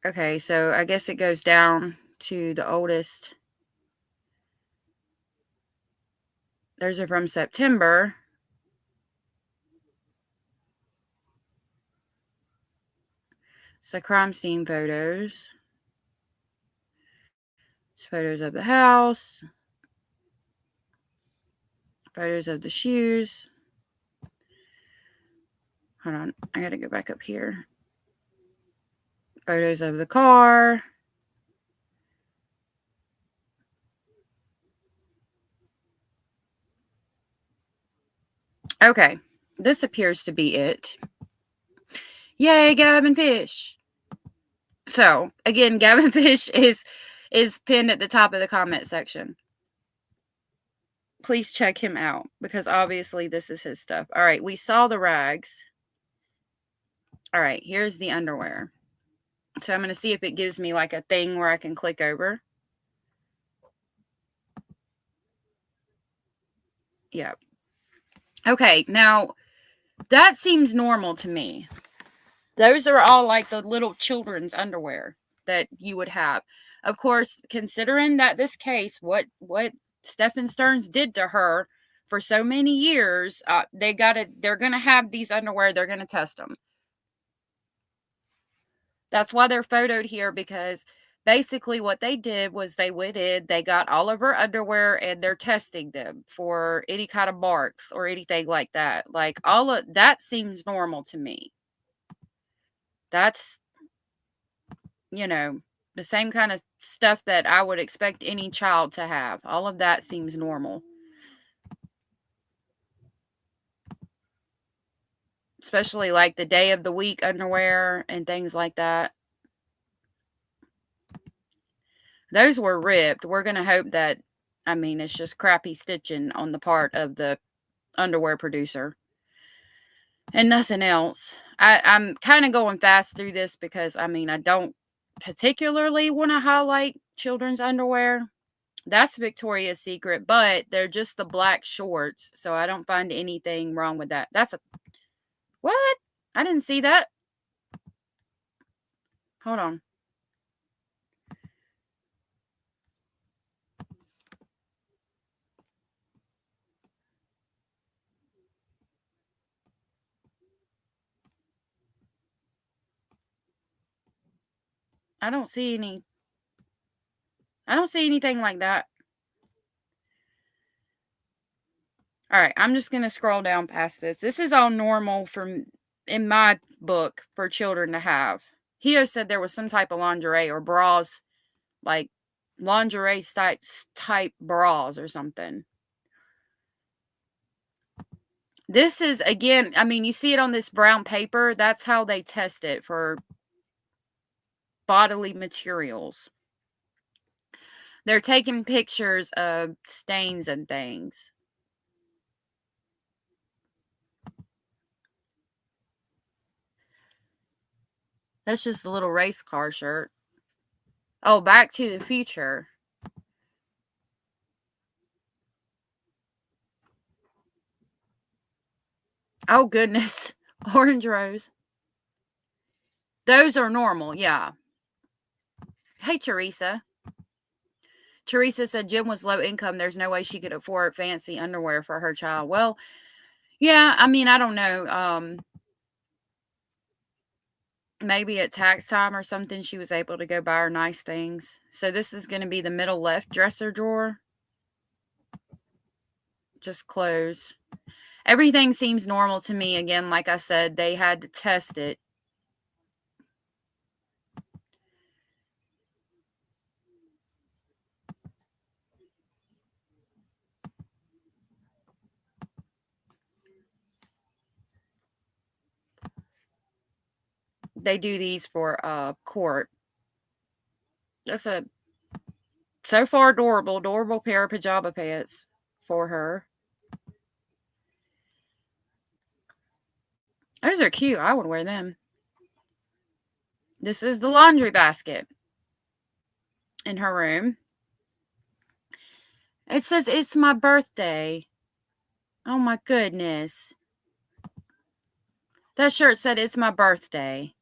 Okay, so I guess it goes down to the oldest. Those are from September. It's the crime scene photos. It's photos of the house. Photos of the shoes. Hold on, I gotta go back up here. Photos of the car. Okay, this appears to be it. Yay, Gavin Fish. So, again, Gavin Fish is pinned at the top of the comment section. Please check him out because obviously this is his stuff. All right, we saw the rags. All right, here's the underwear. So I'm going to see if it gives me like a thing where I can click over. Yep. Okay, now that seems normal to me. Those are all like the little children's underwear that you would have. Of course, considering that this case, what Stephen Stearns did to her for so many years, they're going to have these underwear. They're going to test them. That's why they're photoed here, because basically what they did was they went in, they got all of her underwear and they're testing them for any kind of marks or anything like that. Like all of that seems normal to me. That's, you know, the same kind of stuff that I would expect any child to have. All of that seems normal. Especially like the day of the week underwear and things like that. Those were ripped. We're going to hope that, I mean, it's just crappy stitching on the part of the underwear producer and nothing else. I'm kind of going fast through this because, I mean, I don't particularly want to highlight children's underwear. That's Victoria's Secret, but they're just the black shorts, so I don't find anything wrong with that. That's a... What? I didn't see that. Hold on. I don't see anything like that. All right, I'm just going to scroll down past this. This is all normal in my book for children to have. Hio said there was some type of lingerie or bras, like lingerie type bras or something. This is, again, I mean, you see it on this brown paper. That's how they test it for bodily materials. They're taking pictures of stains and things. That's just a little race car shirt. Oh, Back to the Future. Oh, goodness. Orange rose. Those are normal, yeah. Hey, Teresa. Teresa said Jim was low income. There's no way she could afford fancy underwear for her child. Well, yeah, I mean, I don't know. Maybe at tax time or something, she was able to go buy her nice things. So this is going to be the middle left dresser drawer. Just close. Everything seems normal to me. Again, like I said, they had to test it. They do these for court. That's a so far adorable pair of pajama pants for her. Those are cute. I would wear them. This is the laundry basket in her room. It says it's my birthday. Oh my goodness. That shirt said it's my birthday.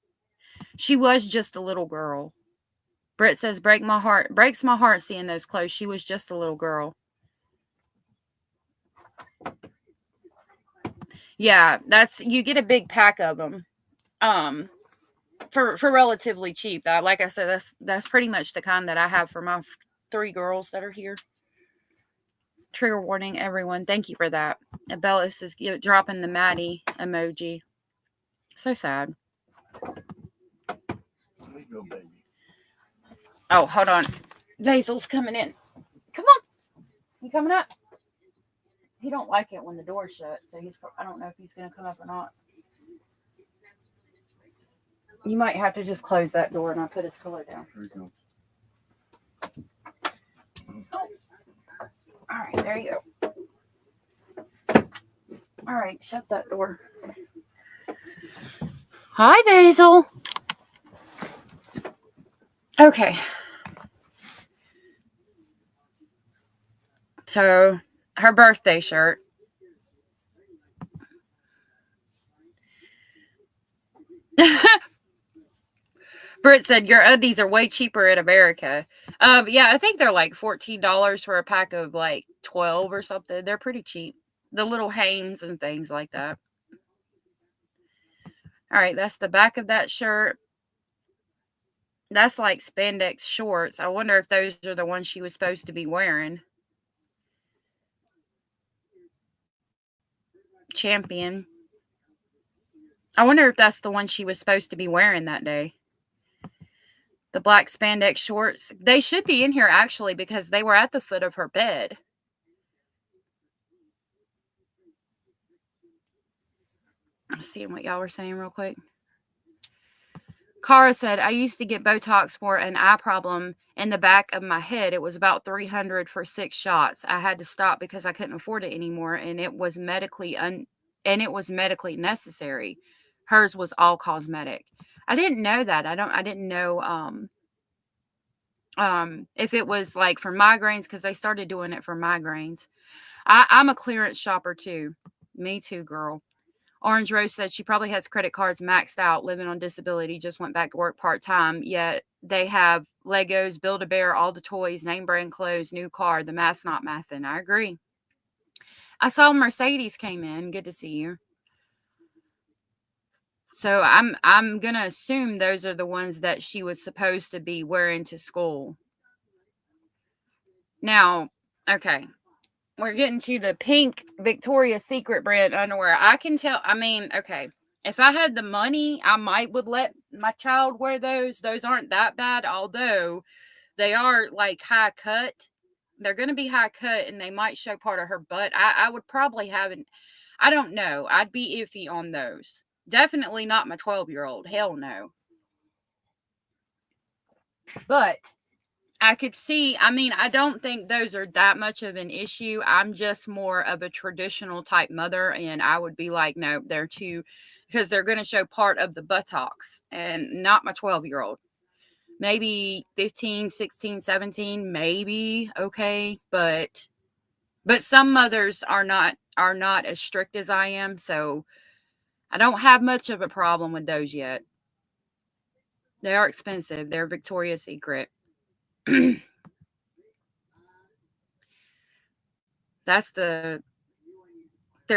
She was just a little girl. Britt says breaks my heart seeing those clothes. She was just a little girl. Yeah, you get a big pack of them. For relatively cheap. That, like I said, that's pretty much the kind that I have for my 3 girls that are here. Trigger warning, everyone. Thank you for that. Bellis is dropping the Maddie emoji. So sad. Oh, hold on. Basil's coming in. Come on. You coming up? He don't like it when the door's shut, so I don't know if he's going to come up or not. You might have to just close that door and I'll put his pillow down. Oh. All right, there you go. All right, shut that door. Hi, Basil. Okay. So, her birthday shirt. Britt said, your undies are way cheaper in America. Yeah, I think they're like $14 for a pack of like 12 or something. They're pretty cheap. The little Hanes and things like that. All right, that's the back of that shirt. That's like spandex shorts. I wonder if those are the ones she was supposed to be wearing. Champion. I wonder if that's the one she was supposed to be wearing that day. The black spandex shorts. They should be in here actually because they were at the foot of her bed. I'm seeing what y'all were saying real quick. Cara said, I used to get Botox for an eye problem in the back of my head. It was about $300 for 6 shots. I had to stop because I couldn't afford it anymore, and it was medically necessary. Hers was all cosmetic. I didn't know that. I didn't know if it was like for migraines, because they started doing it for migraines. I'm a clearance shopper too. Me too, girl. Orange Rose said she probably has credit cards maxed out, living on disability, just went back to work part-time, yet they have Legos, Build-A-Bear, all the toys, name brand clothes, new car, the math's not mathing. I agree. I saw Mercedes came in. Good to see you. So I'm going to assume those are the ones that she was supposed to be wearing to school. Now, okay. We're getting to the pink Victoria's Secret brand underwear. I can tell, I mean, okay, if I had the money, I would let my child wear those. Those aren't that bad, although they are like high cut. They're going to be high cut and they might show part of her butt. I would probably have I don't know. I'd be iffy on those. Definitely not my 12-year-old. Hell no. But I could see, I mean, I don't think those are that much of an issue. I'm just more of a traditional type mother, and I would be like, no, they're too, because they're going to show part of the buttocks, and not my 12-year-old. Maybe 15, 16, 17, maybe, okay, but some mothers are not as strict as I am, so I don't have much of a problem with those yet. They are expensive. They're Victoria's Secret. That's their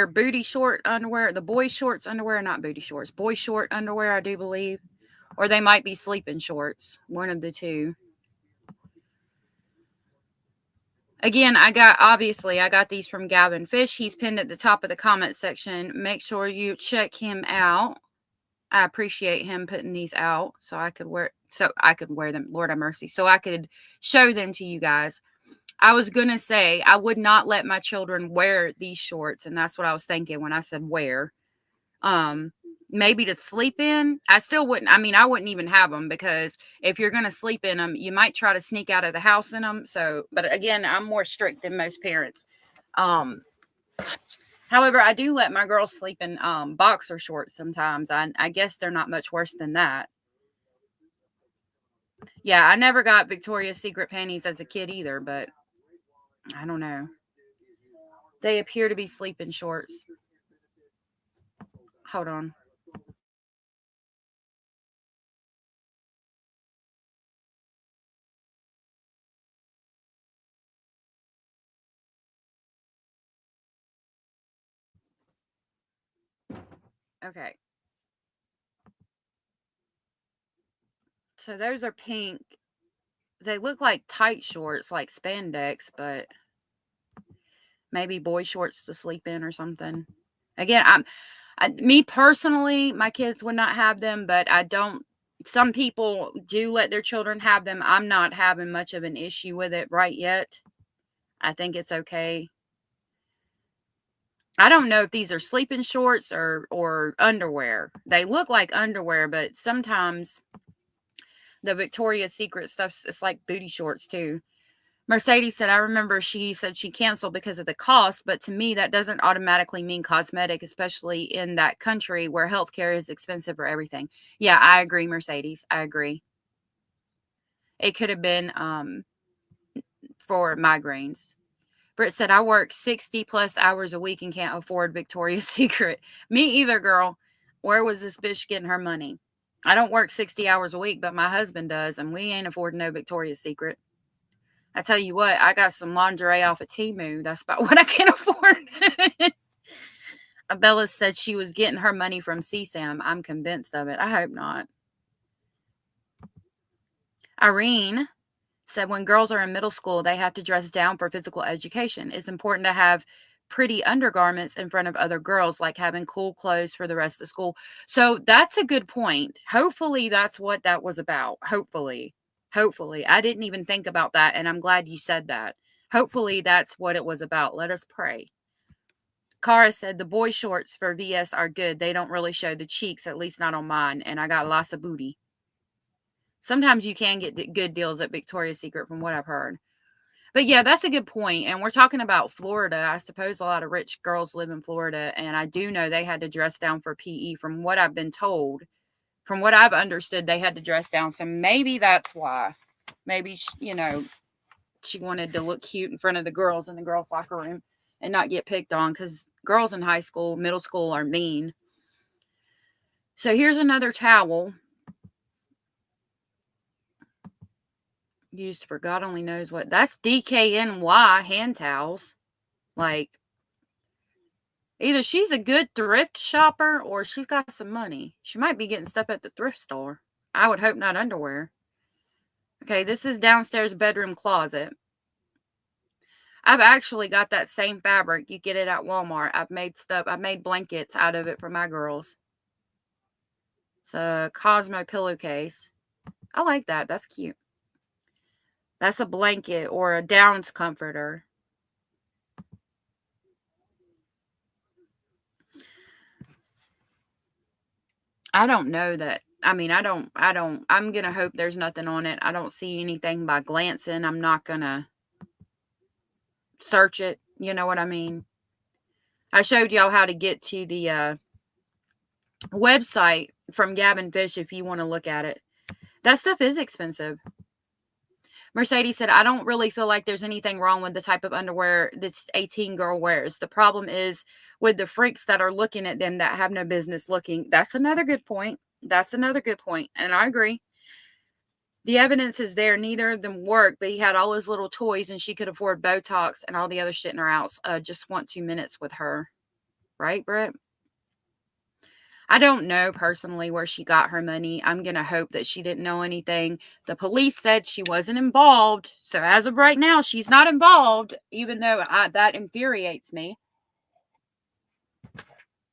booty short underwear. The boys' shorts underwear, not booty shorts. Boys' short underwear, I do believe. Or they might be sleeping shorts. One of the two. Again, I got these from Gavin Fish. He's pinned at the top of the comment section. Make sure you check him out. I appreciate him putting these out so I could wear them. Lord have mercy. So I could show them to you guys. I was going to say I would not let my children wear these shorts, and that's what I was thinking when I said wear. Maybe to sleep in. I still wouldn't. I mean, I wouldn't even have them, because if you're going to sleep in them, you might try to sneak out of the house in them. So, but again, I'm more strict than most parents. However, I do let my girls sleep in boxer shorts sometimes. I guess they're not much worse than that. Yeah, I never got Victoria's Secret panties as a kid either, but I don't know. They appear to be sleeping shorts. Hold on. Okay. So those are pink. They look like tight shorts, like spandex, but maybe boy shorts to sleep in or something. Again, me personally, my kids would not have them, but I don't. Some people do let their children have them. I'm not having much of an issue with it right yet. I think it's okay. I don't know if these are sleeping shorts or underwear. They look like underwear, but sometimes the Victoria's Secret stuff, it's like booty shorts too. Mercedes said, I remember she said she canceled because of the cost, but to me, that doesn't automatically mean cosmetic, especially in that country where healthcare is expensive for everything. Yeah, I agree, Mercedes. I agree. It could have been for migraines. Britt said, I work 60 plus hours a week and can't afford Victoria's Secret. Me either, girl. Where was this bitch getting her money? I don't work 60 hours a week, but my husband does, and we ain't affording no Victoria's Secret. I tell you what, I got some lingerie off of Temu. That's about what I can afford. Abella said she was getting her money from CSAM. I'm convinced of it. I hope not. Irene said, when girls are in middle school, they have to dress down for physical education. It's important to have pretty undergarments in front of other girls, like having cool clothes for the rest of school. So that's a good point. Hopefully that's what that was about. Hopefully. I didn't even think about that, and I'm glad you said that. Hopefully that's what it was about. Let us pray. Cara said, the boy shorts for VS are good. They don't really show the cheeks, at least not on mine, and I got lots of booty. Sometimes you can get good deals at Victoria's Secret from what I've heard. But yeah, that's a good point. And we're talking about Florida. I suppose a lot of rich girls live in Florida, and I do know they had to dress down for PE from what I've been told. From what I've understood, they had to dress down. So maybe that's why. Maybe, she wanted to look cute in front of the girls in the girls' locker room and not get picked on, because girls in high school, middle school are mean. So here's another towel. Used for God only knows what. That's DKNY hand towels. Like, either she's a good thrift shopper or she's got some money. She might be getting stuff at the thrift store. I would hope not underwear. Okay, this is downstairs bedroom closet. I've actually got that same fabric. You get it at Walmart. I've made blankets out of it for my girls. It's a Cosmo pillowcase. I like that. That's cute. That's a blanket or a Downs comforter. I don't know that. I mean, I'm going to hope there's nothing on it. I don't see anything by glancing. I'm not going to search it. You know what I mean? I showed y'all how to get to the website from Gavin Fish if you want to look at it. That stuff is expensive. Mercedes said, I don't really feel like there's anything wrong with the type of underwear this 18 girl wears. The problem is with the freaks that are looking at them that have no business looking. That's another good point. That's another good point. And I agree. The evidence is there. Neither of them worked, but he had all his little toys and she could afford Botox and all the other shit in her house. Just want 2 minutes with her. Right, Britt? I don't know personally where she got her money. I'm going to hope that she didn't know anything. The police said she wasn't involved. So as of right now, she's not involved, even though that infuriates me.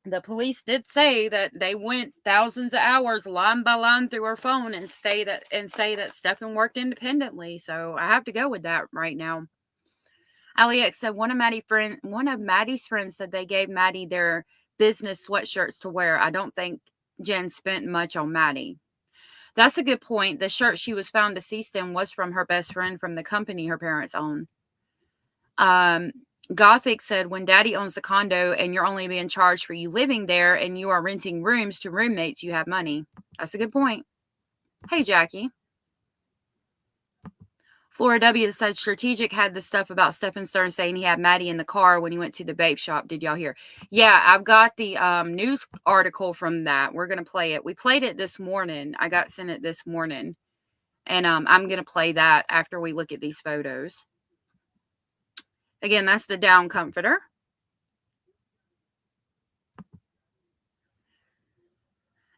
The police did say that they went thousands of hours line by line through her phone and say that Stephen worked independently. So I have to go with that right now. Alex said one of Maddie's friends said they gave Maddie their business sweatshirts to wear. I don't think Jen spent much on Maddie. That's a good point. The shirt she was found deceased in was from her best friend from the company her parents own. Gothic said, when Daddy owns the condo and you're only being charged for you living there and you are renting rooms to roommates, you have money. That's a good point. Hey, Jackie. Flora W said Strategic had the stuff about Stephen Stern saying he had Maddie in the car when he went to the babe shop. Did y'all hear? Yeah, I've got the news article from that. We're going to play it. We played it this morning. I got sent it this morning. And I'm going to play that after we look at these photos. Again, that's the down comforter.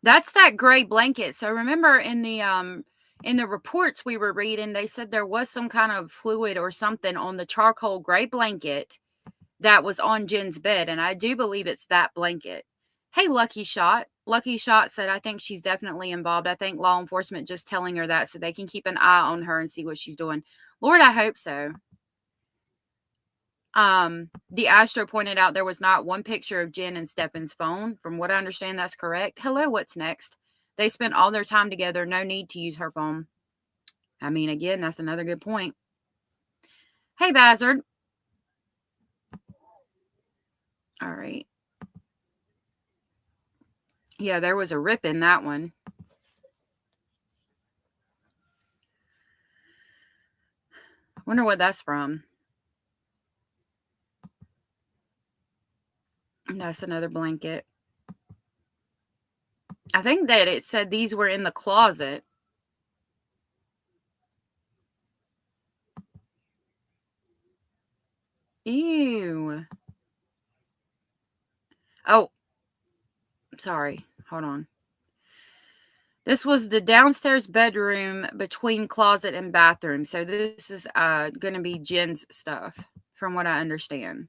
That's that gray blanket. So remember in the reports we were reading, they said there was some kind of fluid or something on the charcoal gray blanket that was on Jen's bed. And I do believe it's that blanket. Hey, Lucky Shot. Lucky Shot said, I think she's definitely involved. I think law enforcement just telling her that so they can keep an eye on her and see what she's doing. Lord, I hope so. The Astro pointed out there was not one picture of Jen and Stephen's phone. From what I understand, that's correct. Hello, what's next? They spent all their time together. No need to use her phone. I mean, again, that's another good point. Hey, Bazard. All right. Yeah, there was a rip in that one. Wonder what that's from. That's another blanket. I think that it said these were in the closet. Ew. Oh, sorry. Hold on. This was the downstairs bedroom between closet and bathroom. So this is going to be Jen's stuff, from what I understand.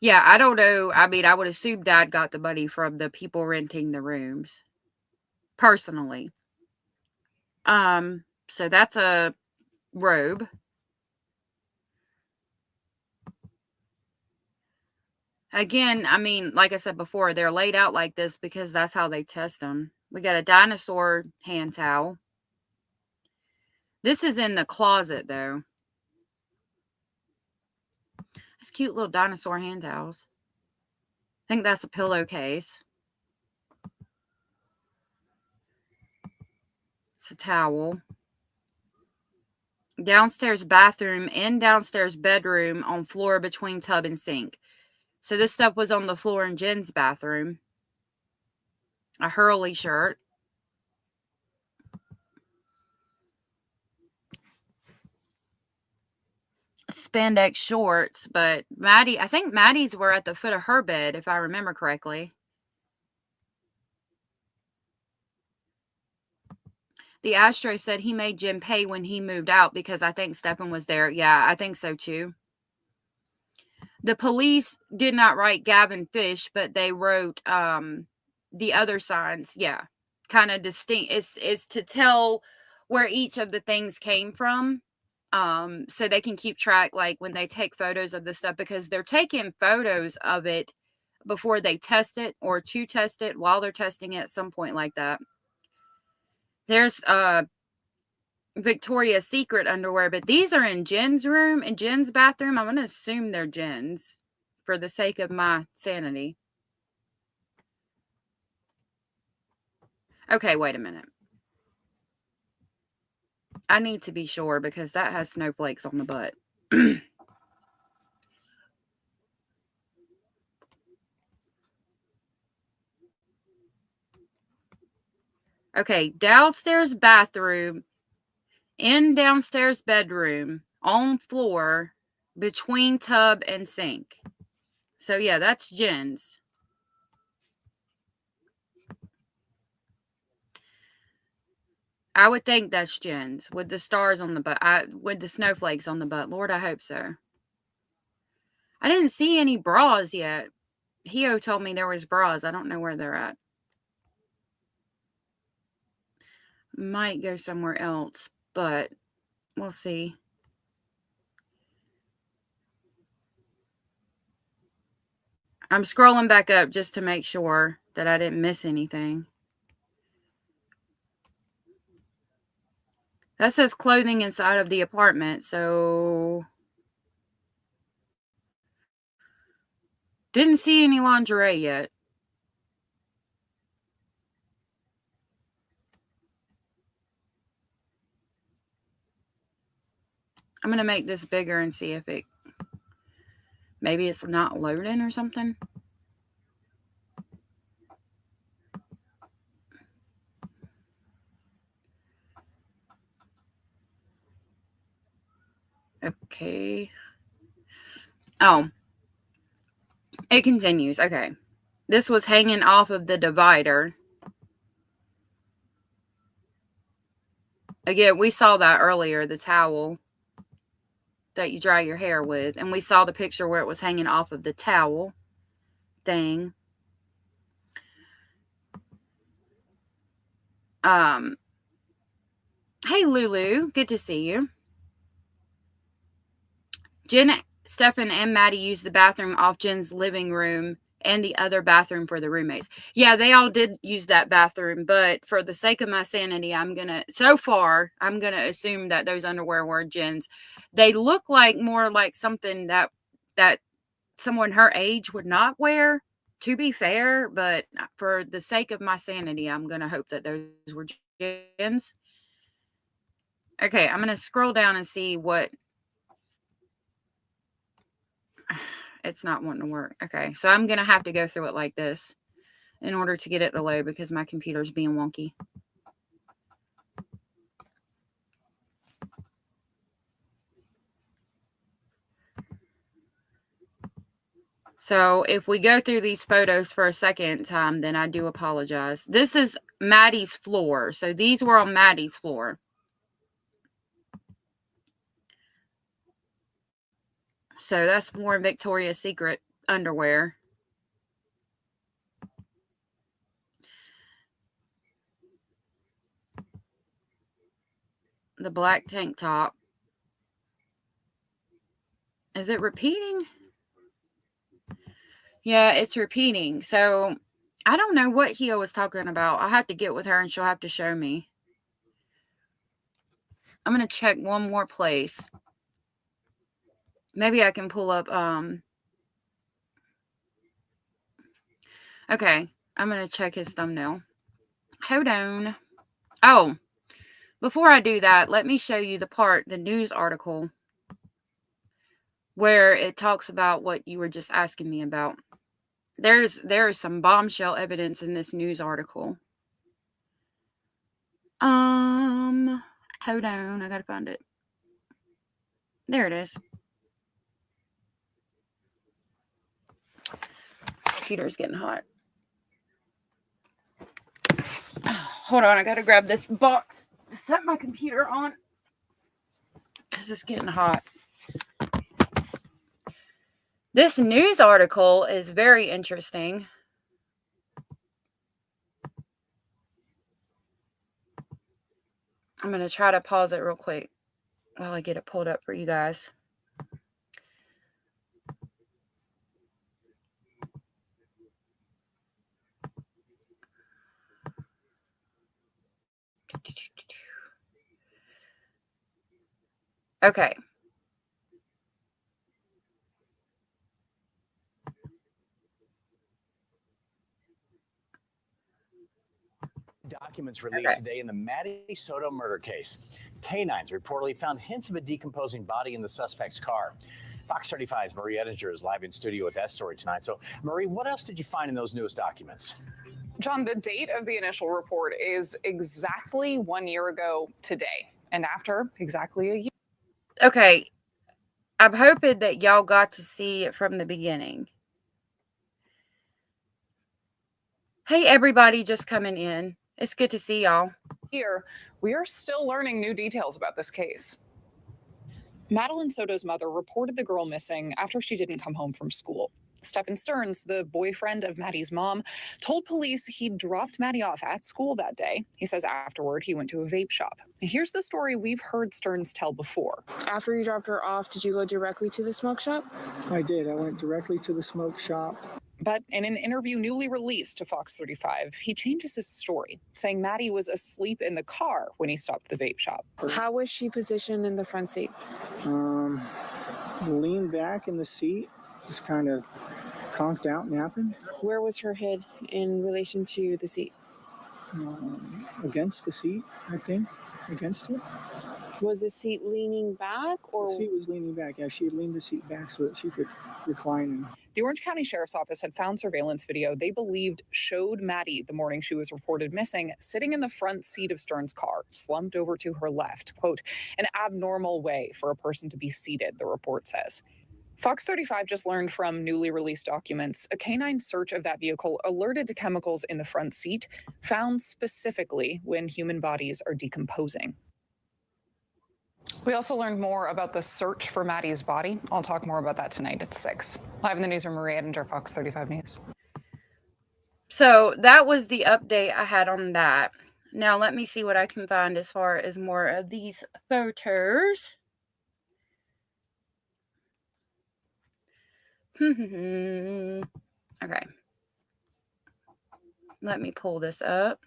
Yeah, I don't know. I mean, I would assume Dad got the money from the people renting the rooms. Personally. So that's a robe. Again, I mean, like I said before, they're laid out like this because that's how they test them. We got a dinosaur hand towel. This is in the closet, though. It's cute little dinosaur hand towels. I think that's a pillowcase. It's a towel. Downstairs bathroom and downstairs bedroom on floor between tub and sink. So this stuff was on the floor in Jen's bathroom. A Hurley shirt. Spandex shorts, but I think Maddie's were at the foot of her bed, if I remember correctly. The Astro said he made Jen pay when he moved out because I think Stephen was there. Yeah, I think so too. The police did not write Gavin Fish, but they wrote the other signs. Yeah, kind of distinct. It's to tell where each of the things came from. So they can keep track, like when they take photos of the stuff, because they're taking photos of it before they test it or to test it while they're testing it at some point like that. There's Victoria's Secret underwear, but these are in Jen's room, in Jen's bathroom. I'm going to assume they're Jen's for the sake of my sanity. Okay, wait a minute. I need to be sure because that has snowflakes on the butt. Okay, downstairs bathroom, in downstairs bedroom, on floor, between tub and sink. So yeah, that's Jen's. I would think that's Jen's with the stars on the butt, with the snowflakes on the butt. Lord, I hope so. I didn't see any bras yet. Hio told me there was bras. I don't know where they're at. Might go somewhere else, but we'll see. I'm scrolling back up just to make sure that I didn't miss anything. That says clothing inside of the apartment, so didn't see any lingerie yet. I'm going to make this bigger and see if it, maybe it's not loading or something. Okay. Oh, it continues. Okay. This was hanging off of the divider. Again, we saw that earlier, the towel that you dry your hair with. And we saw the picture where it was hanging off of the towel thing. Hey, Lulu. Good to see you. Jen, Stefan, and Maddie used the bathroom off Jen's living room and the other bathroom for the roommates. Yeah, they all did use that bathroom, but for the sake of my sanity, I'm going to assume that those underwear were Jen's. They look like more like something that someone her age would not wear, to be fair, but for the sake of my sanity, I'm going to hope that those were Jen's. Okay, I'm going to scroll down and see what. It's not wanting to work. Okay, so I'm going to have to go through it like this in order to get it to load because my computer's being wonky. So if we go through these photos for a second time, then I do apologize. This is Maddie's floor. So these were on Maddie's floor. So that's more Victoria's Secret underwear. The black tank top. Is it repeating? Yeah, it's repeating. So I don't know what Hio was talking about. I'll have to get with her and she'll have to show me. I'm going to check one more place. Maybe I can pull up, okay, I'm going to check his thumbnail. Hold on. Oh, before I do that, let me show you the news article, where it talks about what you were just asking me about. There is some bombshell evidence in this news article. Hold on, I gotta find it. There it is. Computer's getting hot. Hold on, I gotta grab this box to set my computer on because it's getting hot. This news article is very interesting. I'm going to try to pause it real quick while I get it pulled up for you guys. Okay. documents released today in the Maddie Soto murder case. Canines reportedly found hints of a decomposing body in the suspect's car. Fox 35's Marie Edinger is live in studio with that story tonight. So, Marie, what else did you find in those newest documents? John, the date of the initial report is exactly 1 year ago today, and after exactly a year. Okay, I'm hoping that y'all got to see it from the beginning. Hey, everybody just coming in. It's good to see y'all. Here, we are still learning new details about this case. Madeline Soto's mother reported the girl missing after she didn't come home from school. Stephen Stearns, the boyfriend of Maddie's mom, told police he dropped Maddie off at school that day. He says afterward he went to a vape shop. Here's the story we've heard Stearns tell before. After you dropped her off, did you go directly to the smoke shop? I did. I went directly to the smoke shop. But in an interview newly released to Fox 35, he changes his story, saying Maddie was asleep in the car when he stopped the vape shop. How was she positioned in the front seat? Leaned back in the seat, just kind of conked out, napping. Where was her head in relation to the seat? Against the seat, I think. Against it. Was the seat leaning back or? The seat was leaning back. Yeah, she had leaned the seat back so that she could recline. The Orange County Sheriff's Office had found surveillance video they believed showed Maddie the morning she was reported missing, sitting in the front seat of Stearns' car, slumped over to her left. Quote, an abnormal way for a person to be seated, the report says. Fox 35 just learned from newly released documents a canine search of that vehicle alerted to chemicals in the front seat found specifically when human bodies are decomposing. We also learned more about the search for Maddie's body. I'll talk more about that tonight at 6. Live in the newsroom, Marie Edinger, Fox 35 News. So that was the update I had on that. Now let me see what I can find as far as more of these photos. Okay. Let me pull this up.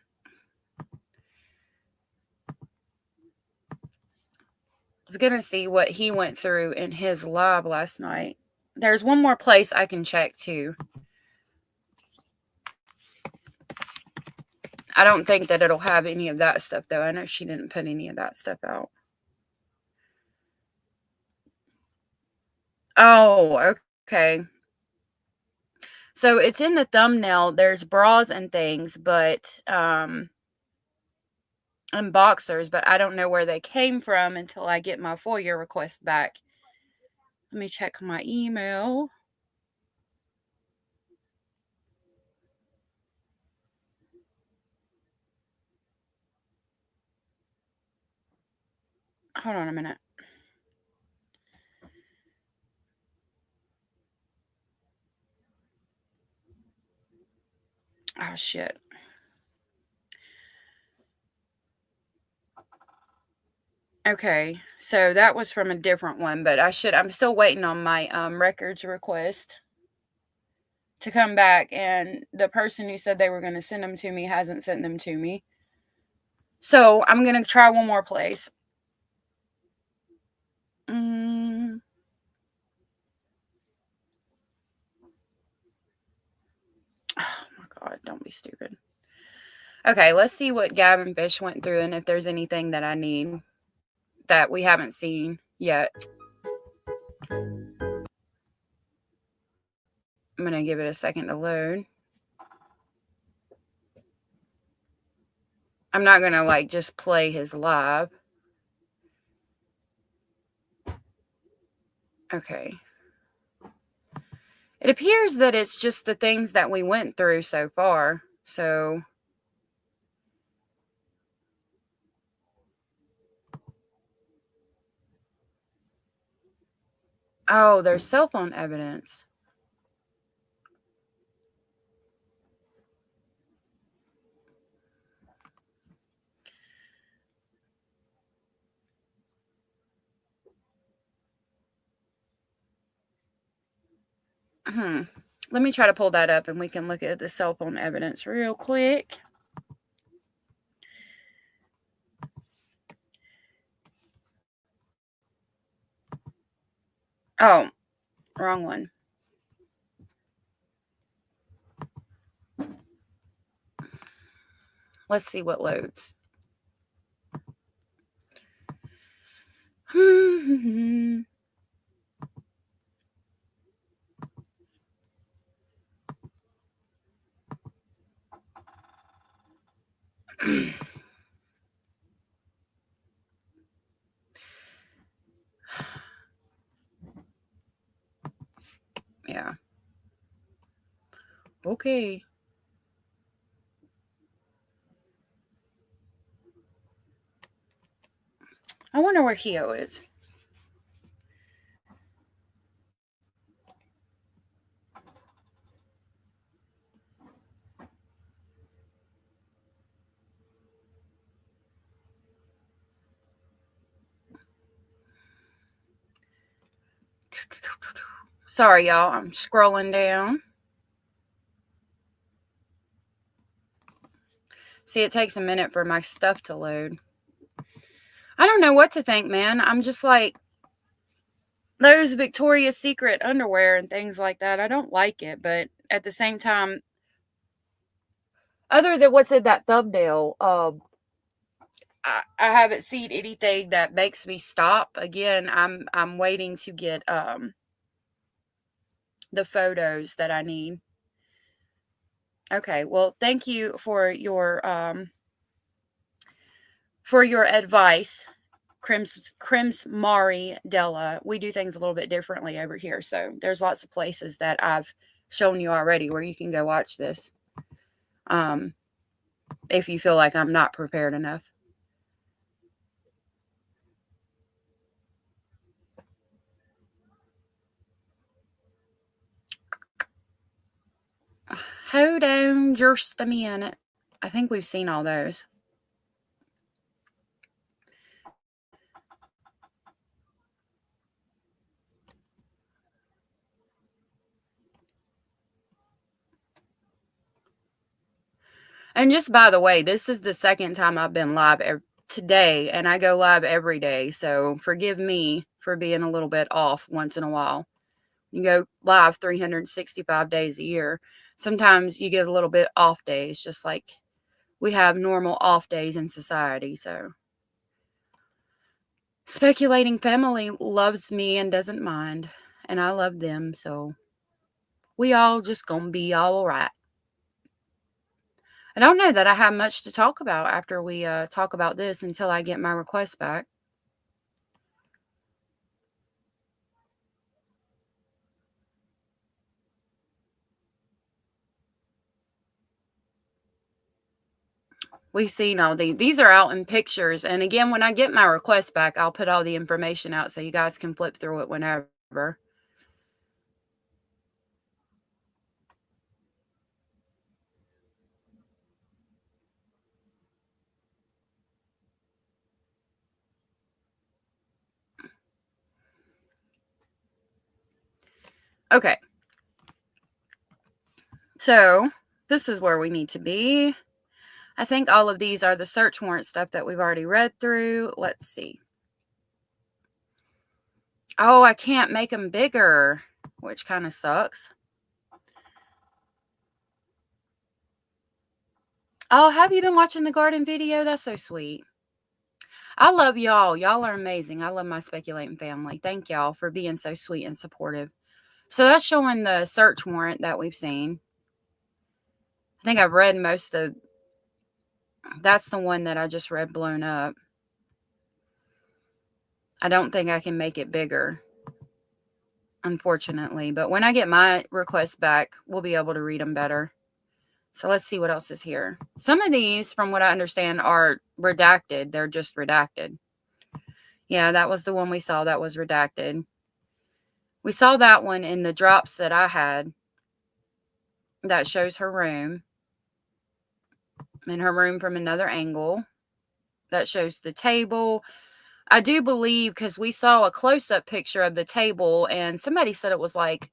I was going to see what he went through in his live last night. There's one more place I can check too. I don't think that it'll have any of that stuff though. I know she didn't put any of that stuff out. Oh, okay. So it's in the thumbnail. There's bras and things, but and boxers, but I don't know where they came from until I get my FOIA request back. Let me check my email. Hold on a minute. Oh, shit. Okay, so that was from a different one, but I'm still waiting on my records request to come back, and the person who said they were going to send them to me hasn't sent them to me. So I'm going to try one more place. Oh my God, don't be stupid. Okay, let's see what Gavin Fish went through and if there's anything that I need that we haven't seen yet. I'm going to give it a second to load. I'm not going to just play his live. Okay. It appears that it's just the things that we went through so far. So oh, there's cell phone evidence. Let me try to pull that up and we can look at the cell phone evidence real quick. Oh, wrong one. Let's see what loads. Yeah. Okay. I wonder where Hio is. Sorry, y'all. I'm scrolling down. See, it takes a minute for my stuff to load. I don't know what to think, man. I'm just like, those Victoria's Secret underwear and things like that, I don't like it. But at the same time, other than what's in that thumbnail, I haven't seen anything that makes me stop. Again, I'm waiting to get the photos that I need. Okay, well, thank you for your advice, Crims Mari Della. We do things a little bit differently over here, so there's lots of places that I've shown you already where you can go watch this. If you feel like I'm not prepared enough. Hold on just a minute. I think we've seen all those. And just by the way, this is the second time I've been live today, and I go live every day. So forgive me for being a little bit off once in a while. You go live 365 days a year. Sometimes you get a little bit off days, just like we have normal off days in society. So Speculating family loves me and doesn't mind, and I love them. So we all just gonna be all right. I don't know that I have much to talk about after we talk about this until I get my request back. We've seen all these are out in pictures. And again, when I get my request back, I'll put all the information out so you guys can flip through it whenever. Okay. So this is where we need to be. I think all of these are the search warrant stuff that we've already read through. Let's see. Oh, I can't make them bigger, which kind of sucks. Oh, have you been watching the garden video? That's so sweet. I love y'all. Y'all are amazing. I love my Speculating family. Thank y'all for being so sweet and supportive. So that's showing the search warrant that we've seen. I think I've read most of. That's the one that I just read blown up. I don't think I can make it bigger, unfortunately. But when I get my requests back, we'll be able to read them better. So let's see what else is here. Some of these, from what I understand, are redacted. They're just redacted. Yeah, that was the one we saw that was redacted. We saw that one in the drops that I had. That shows her room. In her room from another angle. That shows the table. I do believe, because we saw a close-up picture of the table, and somebody said it was like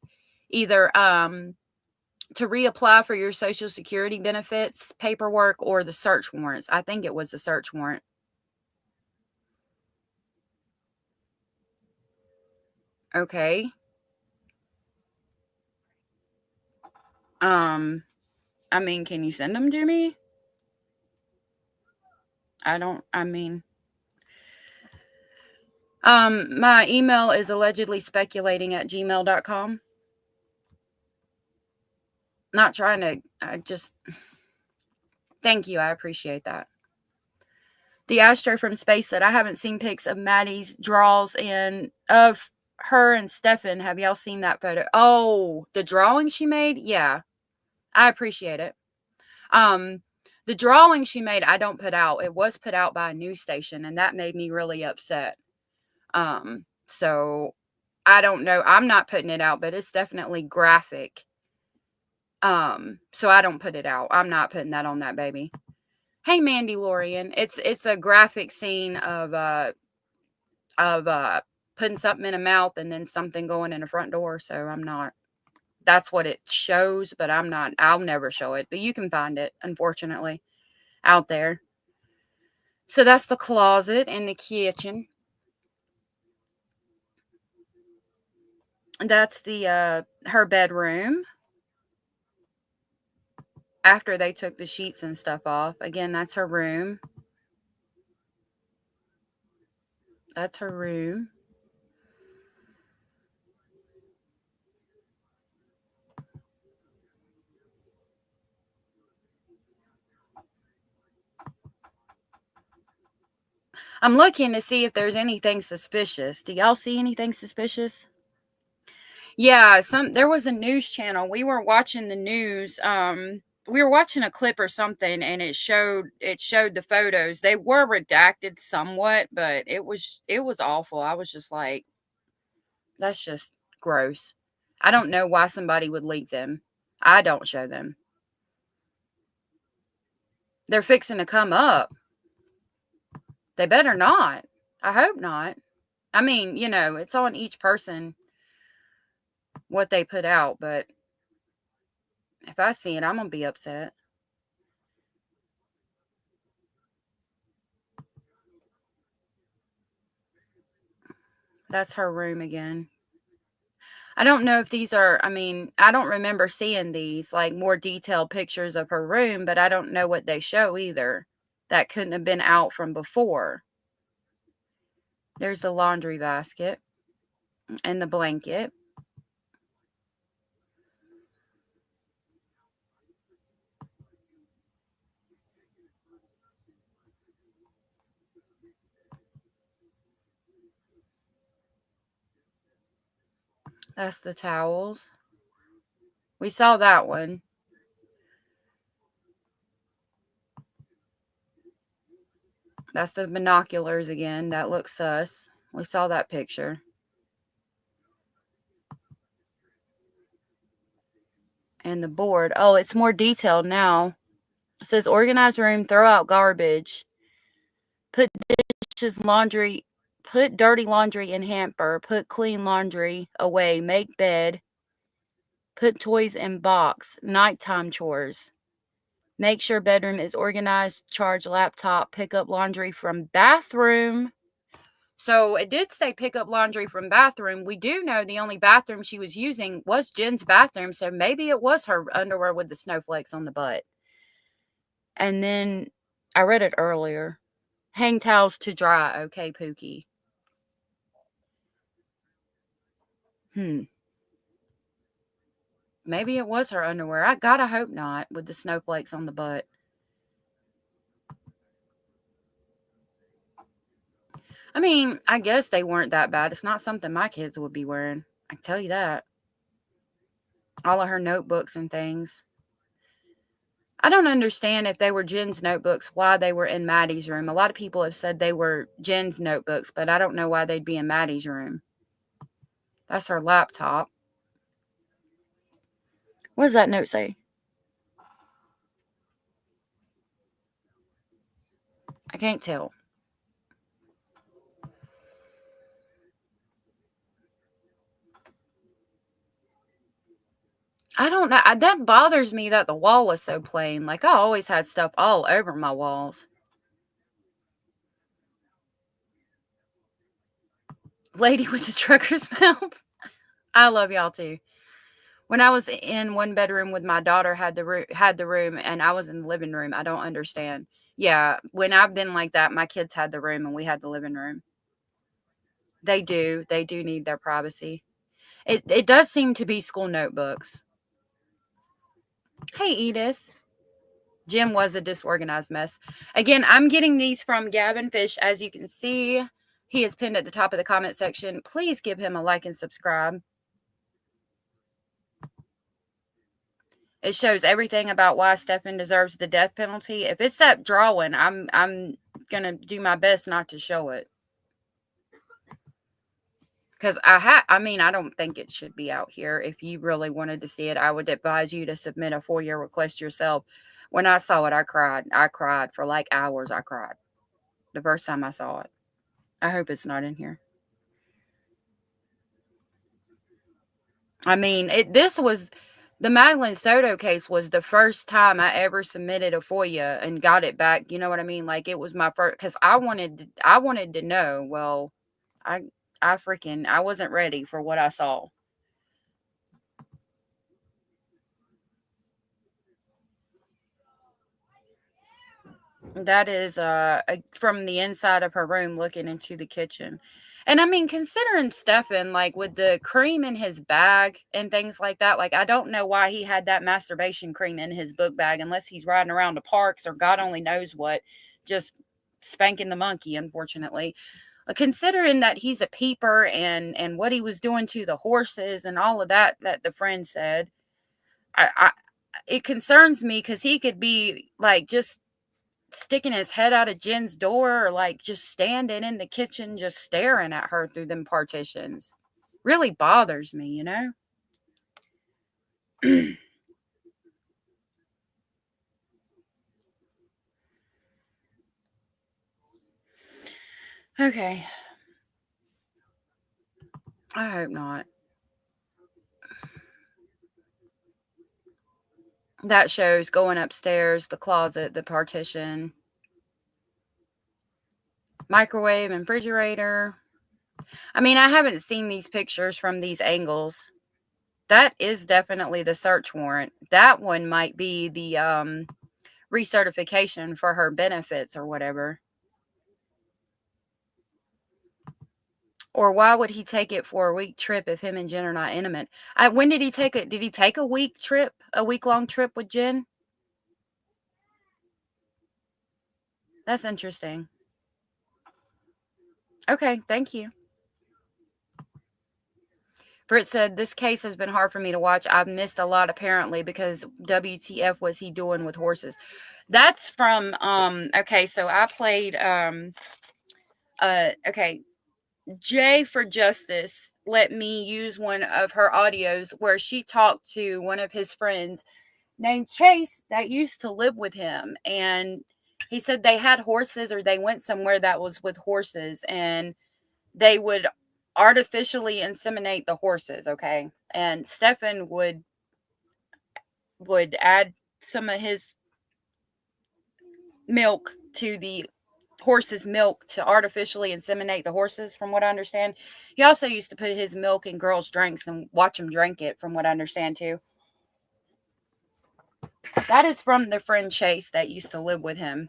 either to reapply for your Social Security benefits paperwork or the search warrants. I think it was the search warrant. Okay. I mean, can you send them to me? My email is allegedly speculating@gmail.com. Not trying to, thank you. I appreciate that. The Astro from Space said, I haven't seen pics of Maddie's draws of her and Stefan. Have y'all seen that photo? Oh, the drawing she made? Yeah. I appreciate it. The drawing she made, I don't put out. It was put out by a news station, and that made me really upset. So I don't know. I'm not putting it out, but it's definitely graphic. So I don't put it out. I'm not putting that on that baby. Hey, Mandy Lorian. It's a graphic scene of putting something in a mouth and then something going in a front door. So I'm not. That's what it shows, but I'm not. I'll never show it. But you can find it, unfortunately, out there. So that's the closet and the kitchen. That's the her bedroom. After they took the sheets and stuff off. Again, that's her room. That's her room. I'm looking to see if there's anything suspicious. Do y'all see anything suspicious? Yeah, there was a news channel. We were watching the news. We were watching a clip or something, and it showed the photos. They were redacted somewhat, but it was awful. I was just like, that's just gross. I don't know why somebody would leak them. I don't show them. They're fixing to come up. They better not. I hope not. I mean, it's on each person what they put out, but if I see it, I'm going to be upset. That's her room again. I don't know if these are, I don't remember seeing these, like, more detailed pictures of her room, but I don't know what they show either. That couldn't have been out from before. There's the laundry basket and the blanket. That's the towels. We saw that one. That's the binoculars again. That looks sus. We saw that picture. And the board. Oh, it's more detailed now. It says organize room, throw out garbage. Put dishes, laundry, put dirty laundry in hamper. Put clean laundry away. Make bed. Put toys in box. Nighttime chores. Make sure bedroom is organized. Charge laptop. Pick up laundry from bathroom. So it did say pick up laundry from bathroom. We do know the only bathroom she was using was Jen's bathroom. So maybe it was her underwear with the snowflakes on the butt. And then I read it earlier. Hang towels to dry. Okay, Pookie. Maybe it was her underwear. I gotta hope not, with the snowflakes on the butt. I mean, I guess they weren't that bad. It's not something my kids would be wearing. I can tell you that. All of her notebooks and things. I don't understand if they were Jen's notebooks, why they were in Maddie's room. A lot of people have said they were Jen's notebooks, but I don't know why they'd be in Maddie's room. That's her laptop. What does that note say? I can't tell. I don't know. That bothers me that the wall is so plain. Like, I always had stuff all over my walls. Lady with the trucker's mouth. I love y'all too. When I was in one bedroom with my daughter, had the room, and I was in the living room. I don't understand. Yeah, when I've been like that, my kids had the room and we had the living room. They do need their privacy. It does seem to be school notebooks. Hey, Edith. Jim was a disorganized mess. Again, I'm getting these from Gavin Fish. As you can see, he is pinned at the top of the comment section. Please give him a like and subscribe. It shows everything about why Stefan deserves the death penalty. If it's that drawing, I'm gonna do my best not to show it. Because I mean, I don't think it should be out here. If you really wanted to see it, I would advise you to submit a FOIA request yourself. When I saw it, I cried. I cried for like hours. I cried the first time I saw it. I hope it's not in here. I mean, the Magdalene Soto case was the first time I ever submitted a FOIA and got it back. You know what I mean? Like, it was my first, because I wanted to know. Well, I wasn't ready for what I saw. That is from the inside of her room looking into the kitchen. And I mean, considering Stefan, like with the cream in his bag and things like that, like I don't know why he had that masturbation cream in his book bag unless he's riding around the parks or God only knows what, just spanking the monkey, unfortunately. Considering that he's a peeper and what he was doing to the horses and all of that the friend said, it concerns me because he could be like just sticking his head out of Jen's door or like just standing in the kitchen just staring at her through them partitions. Really bothers me, you know? Okay. I hope not. That shows going upstairs, the closet, the partition, microwave and refrigerator. I mean, I haven't seen these pictures from these angles. That is definitely the search warrant. That one might be the recertification for her benefits or whatever. Or why would he take it for a week trip if him and Jen are not intimate? When did he take it? Did he take a week-long trip with Jen? That's interesting. Okay, thank you. Britt said, this case has been hard for me to watch. I've missed a lot apparently because WTF was he doing with horses? That's from, okay, so I played, okay, J for Justice let me use one of her audios where she talked to one of his friends named Chase that used to live with him. And he said they had horses or they went somewhere that was with horses and they would artificially inseminate the horses. Okay. And Stefan would add some of his milk to the horse's milk to artificially inseminate the horses, from what I understand. He also used to put his milk in girls' drinks and watch them drink it, from what I understand too. That is from the friend Chase that used to live with him.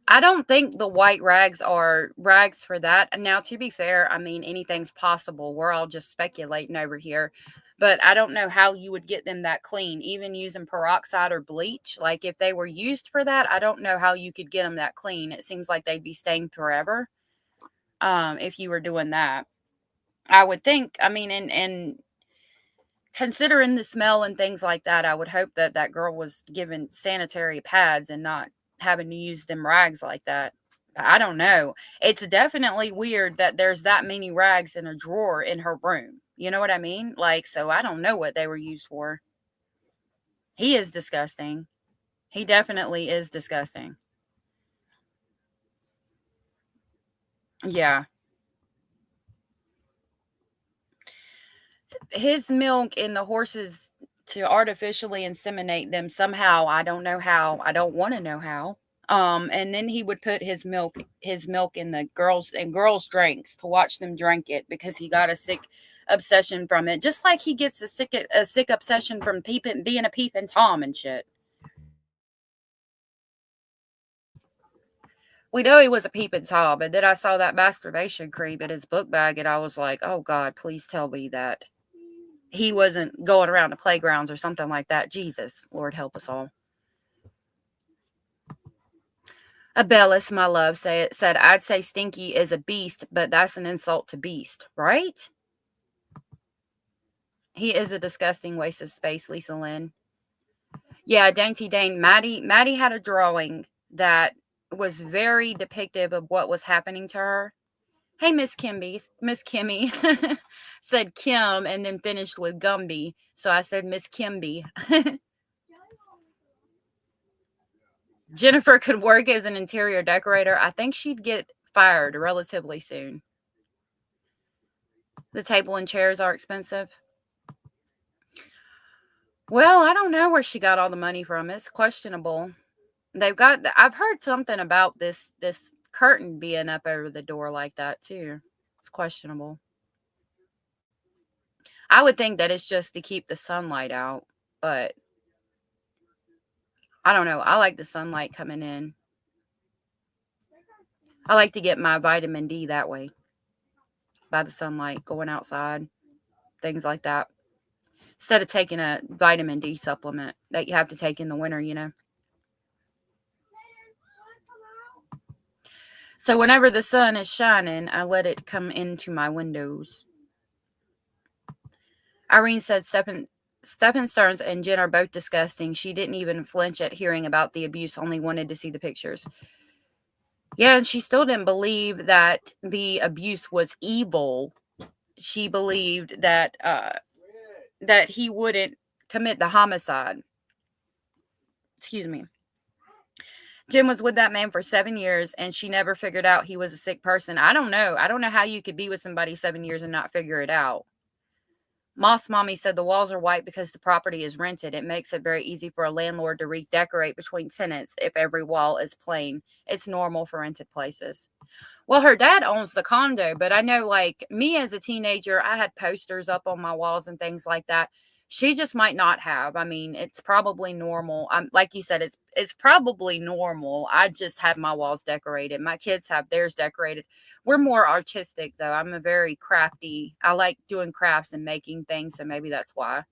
I don't think the white rags are rags for that. Now, to be fair, I mean, anything's possible. We're all just speculating over here. But I don't know how you would get them that clean, even using peroxide or bleach. Like, if they were used for that, I don't know how you could get them that clean. It seems like they'd be stained forever if you were doing that. I would think, I mean, and considering the smell and things like that, I would hope that that girl was given sanitary pads and not having to use them rags like that. I don't know. It's definitely weird that there's that many rags in a drawer in her room. You know what I mean? Like, so I don't know what they were used for. He is disgusting. He definitely is disgusting. Yeah. His milk in the horses to artificially inseminate them somehow. I don't know how. I don't want to know how. And then he would put his milk in the girls' drinks to watch them drink it because he got a sick obsession from it. Just like he gets a sick obsession from being a peeping Tom and shit. We know he was a peeping Tom, and then I saw that masturbation cream in his book bag, and I was like, oh God, please tell me that he wasn't going around the playgrounds or something like that. Jesus, Lord help us all. Abellis, my love, said, I'd say Stinky is a beast, but that's an insult to beast, right? He is a disgusting waste of space, Lisa Lynn. Yeah, Dainty Dane. Maddie had a drawing that was very depictive of what was happening to her. Hey, Miss Kimmy said Kim and then finished with Gumby. So I said Miss Kimby. Jennifer could work as an interior decorator. I think she'd get fired relatively soon. The table and chairs are expensive. Well, I don't know where she got all the money from. It's questionable. I've heard something about this curtain being up over the door like that too. It's questionable. I would think that it's just to keep the sunlight out, but I don't know. I like the sunlight coming in. I like to get my vitamin D that way. By the sunlight, going outside, things like that. Instead of taking a vitamin D supplement that you have to take in the winter, you know. So whenever the sun is shining, I let it come into my windows. Irene said Stephen Stearns and Jen are both disgusting. She didn't even flinch at hearing about the abuse, only wanted to see the pictures. Yeah, and she still didn't believe that the abuse was evil. She believed that that he wouldn't commit the homicide. Excuse me. Jim was with that man for 7 years, and she never figured out he was a sick person. I don't know. I don't know how you could be with somebody 7 years and not figure it out. Moss Mommy said the walls are white because the property is rented. It makes it very easy for a landlord to redecorate between tenants if every wall is plain. It's normal for rented places. Well, her dad owns the condo, but I know, like, me as a teenager, I had posters up on my walls and things like that. She just might not have. I mean, it's probably normal. Like you said, it's probably normal. I just have my walls decorated. My kids have theirs decorated. We're more artistic, though. I'm a very crafty. I like doing crafts and making things, so maybe that's why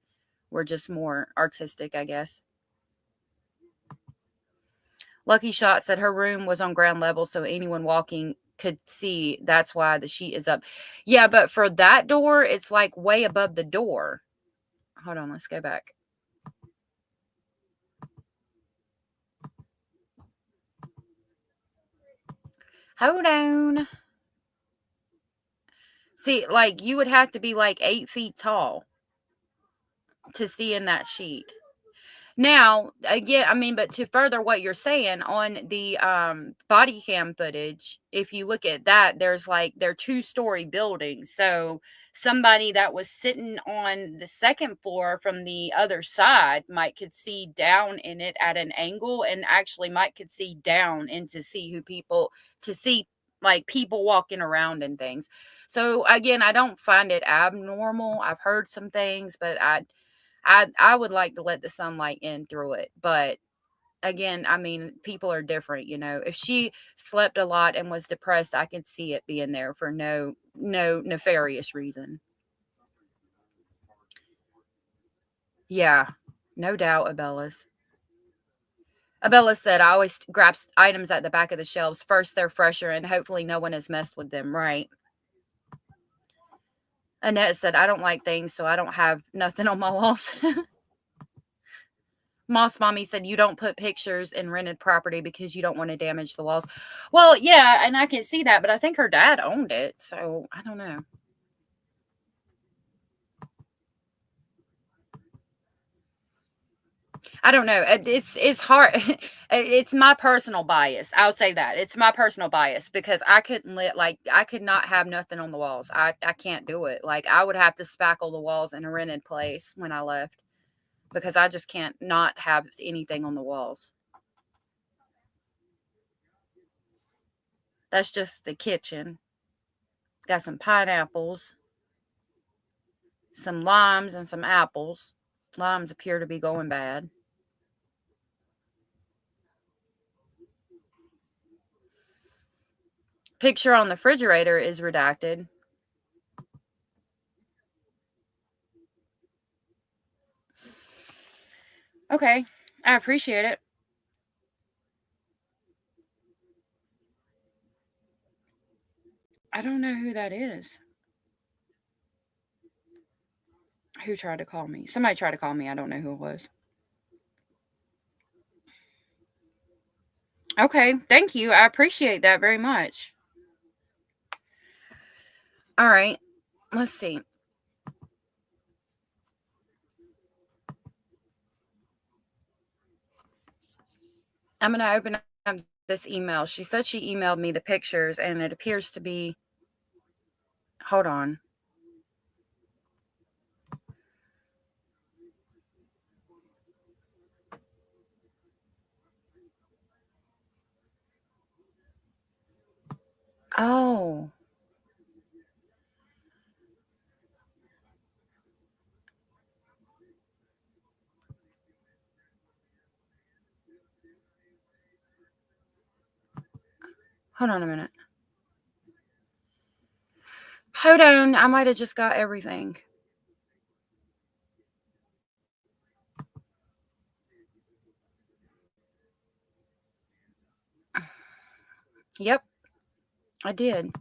we're just more artistic, I guess. Lucky Shot said her room was on ground level, so anyone walking could see. That's why the sheet is up. Yeah, but for that door, it's like way above the door. Hold on, let's go back. Hold on. See, like, you would have to be like 8 feet tall to see in that sheet. Now, again, I mean, but to further what you're saying on the body cam footage, if you look at that, they're 2-story buildings. So somebody that was sitting on the second floor from the other side could see down in it at an angle, and actually could see down and to see like people walking around and things. So again, I don't find it abnormal. I've heard some things, but I would like to let the sunlight in through it. But again, I mean, people are different, you know. If she slept a lot and was depressed, I could see it being there for no nefarious reason. Yeah, no doubt, Abellas. Abella said, I always grab items at the back of the shelves. First, they're fresher, and hopefully no one has messed with them, right? Annette said, I don't like things, so I don't have nothing on my walls. Moss Mommy said, you don't put pictures in rented property because you don't want to damage the walls. Well, yeah, and I can see that, but I think her dad owned it, so I don't know. I don't know. It's hard. It's my personal bias. I'll say that. It's my personal bias because I could not have nothing on the walls. I can't do it. Like, I would have to spackle the walls in a rented place when I left because I just can't not have anything on the walls. That's just the kitchen. Got some pineapples, some limes, and some apples. Limes appear to be going bad. picture on the refrigerator is redacted. Okay, I appreciate it. I don't know who that is. Who tried to call me? Somebody tried to call me. I don't know who it was. Okay, thank you. I appreciate that very much. All right, let's see. I'm going to open up this email. She said she emailed me the pictures, and it appears to be... Hold on. Oh. Hold on a minute. Hold on. I might have just got everything. Yep, I did.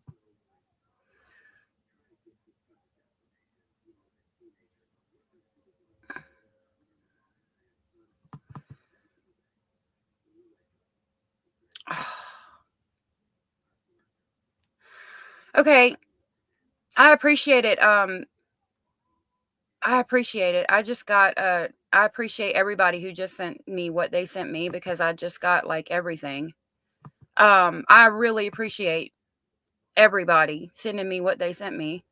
Okay. I appreciate it. I appreciate it. I just got I appreciate everybody who just sent me what they sent me, because I just got like everything. I really appreciate everybody sending me what they sent me.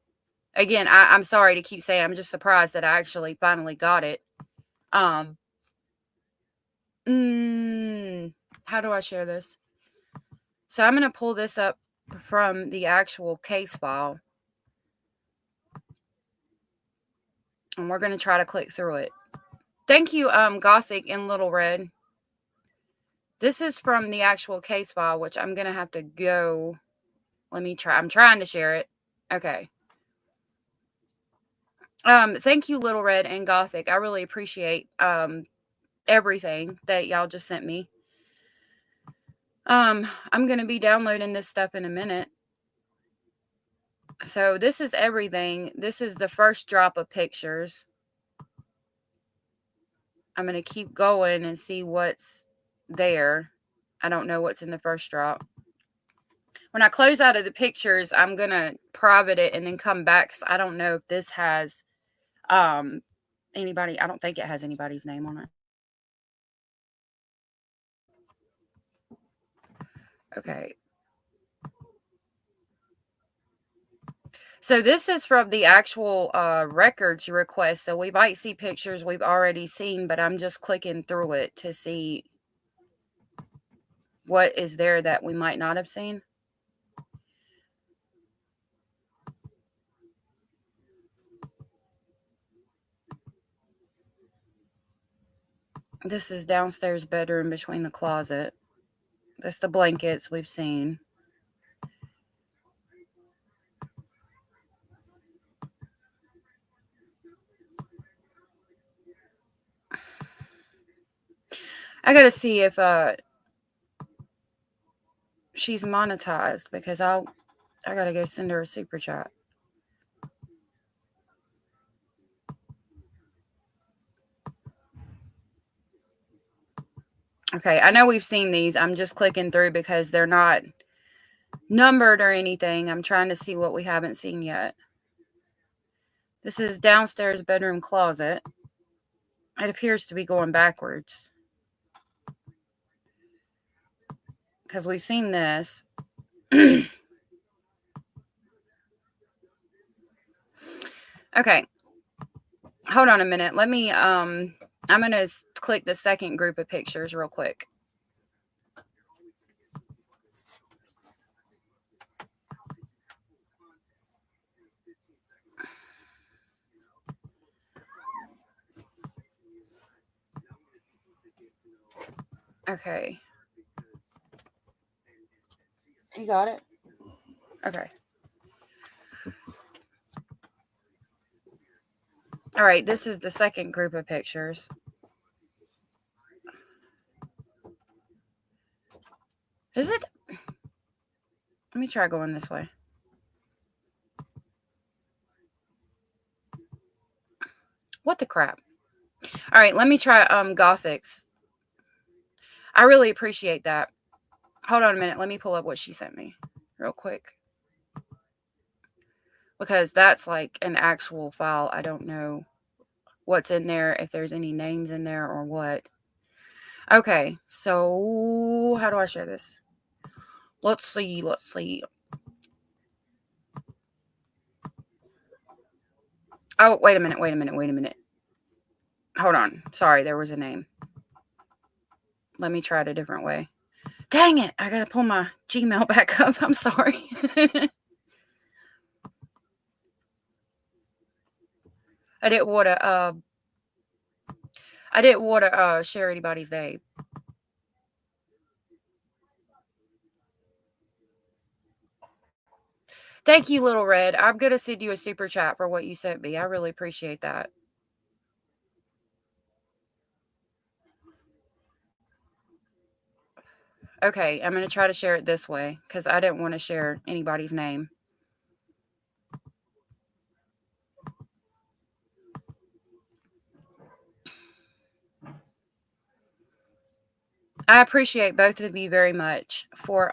Again, I'm sorry to keep saying, I'm just surprised that I actually finally got it. How do I share this? So I'm going to pull this up from the actual case file, and we're going to try to click through it. Thank you, Gothic and Little Red. This is from the actual case file, which I'm going to have to go. Let me try. I'm trying to share it. Okay. Thank you, Little Red and Gothic. I really appreciate everything that y'all just sent me. I'm going to be downloading this stuff in a minute. So this is everything. This is the first drop of pictures. I'm going to keep going and see what's there. I don't know what's in the first drop. When I close out of the pictures, I'm going to private it and then come back, because I don't know if this has anybody. I don't think it has anybody's name on it. Okay. So this is from the actual records request. So we might see pictures we've already seen, but I'm just clicking through it to see what is there that we might not have seen. This is downstairs bedroom between the closet. That's the blankets we've seen. I gotta see if she's monetized, because I gotta go send her a super chat. Okay, I know we've seen these. I'm just clicking through because they're not numbered or anything. I'm trying to see what we haven't seen yet. This is downstairs bedroom closet. It appears to be going backwards, because we've seen this. Okay. Hold on a minute. Let me, I'm going to click the second group of pictures real quick. Okay. You got it? Okay. All right, this is the second group of pictures. Is it? Let me try going this way. What the crap? All right, let me try Gothics. I really appreciate that. Hold on a minute. Let me pull up what she sent me real quick. Because that's like an actual file. I don't know what's in there, if there's any names in there or what. Okay, so how do I share this? Let's see. Oh, wait a minute. Hold on. Sorry, there was a name. Let me try it a different way. Dang it, I gotta pull my Gmail back up. I'm sorry. I didn't want to share anybody's name. Thank you, Little Red. I'm going to send you a super chat for what you sent me. I really appreciate that. Okay, I'm going to try to share it this way because I didn't want to share anybody's name. I appreciate both of you very much for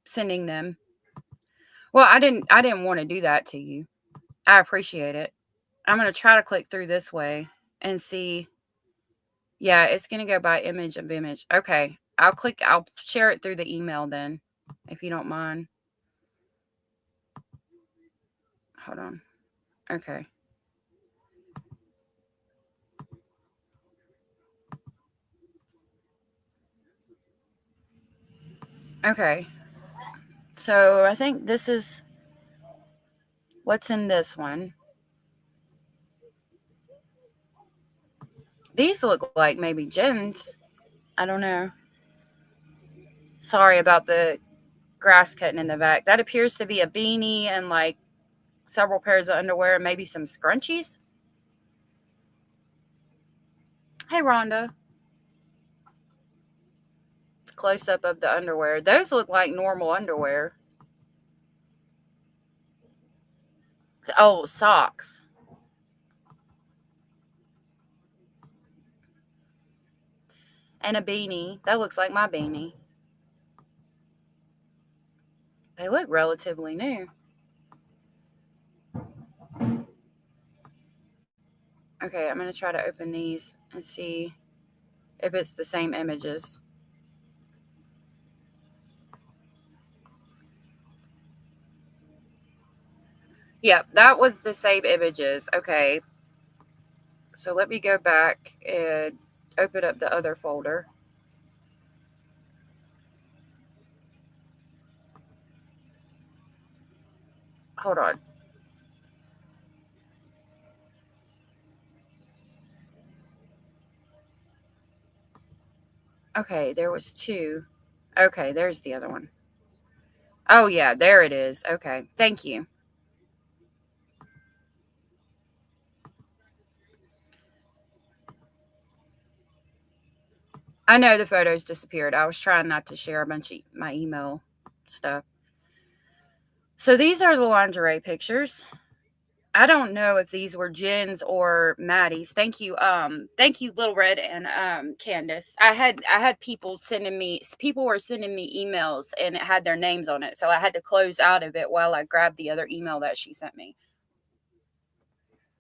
sending them. Well, I didn't want to do that to you. I appreciate it. I'm going to try to click through this way and see. Yeah, it's going to go by image of image. Okay, I'll share it through the email then, if you don't mind. Hold on. Okay. Okay. So I think this is what's in this one. These look like maybe Jen's. I don't know. Sorry about the grass cutting in the back. That appears to be a beanie and like several pairs of underwear and maybe some scrunchies. Hey, Rhonda. Close up of the underwear. Those look like normal underwear. Oh, socks. And a beanie. That looks like my beanie. They look relatively new. Okay, I'm going to try to open these and see if it's the same images. Yep, that was the same images. Okay. So let me go back and open up the other folder. Hold on. Okay, there was two. Okay, there's the other one. Oh, yeah, there it is. Okay, thank you. I know the photos disappeared. I was trying not to share a bunch of my email stuff. So these are the lingerie pictures. I don't know if these were Jen's or Maddie's. Thank you, Little Red and Candace. I had people were sending me emails and it had their names on it, so I had to close out of it while I grabbed the other email that she sent me.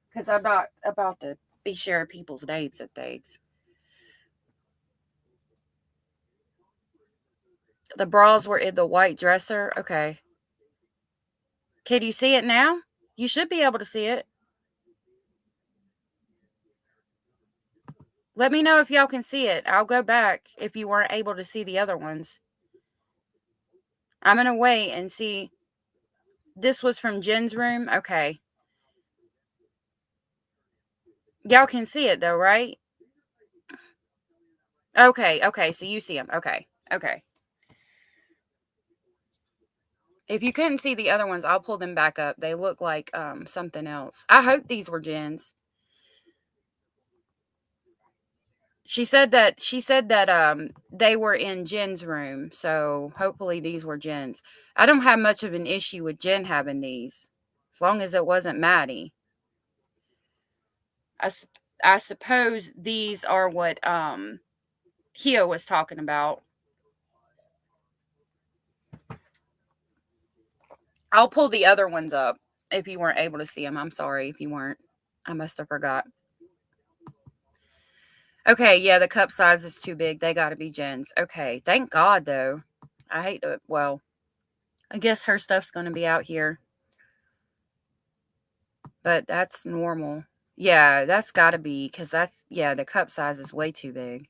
Because I'm not about to be sharing people's names and things. The bras were in the white dresser. Okay. Can you see it now? You should be able to see it. Let me know if y'all can see it. I'll go back if you weren't able to see the other ones. I'm going to wait and see. This was from Jen's room. Okay. Y'all can see it though, right? Okay. So you see them. Okay. If you couldn't see the other ones, I'll pull them back up. They look like something else. I hope these were Jen's. She said that they were in Jen's room, so hopefully these were Jen's. I don't have much of an issue with Jen having these, as long as it wasn't Maddie. I suppose these are what Hio was talking about. I'll pull the other ones up if you weren't able to see them. I'm sorry if you weren't. I must have forgot. Okay, yeah, the cup size is too big. They got to be Jen's. Okay, thank God, though. I hate to, well, I guess her stuff's going to be out here. But that's normal. Yeah, that's got to be, because that's, yeah, the cup size is way too big.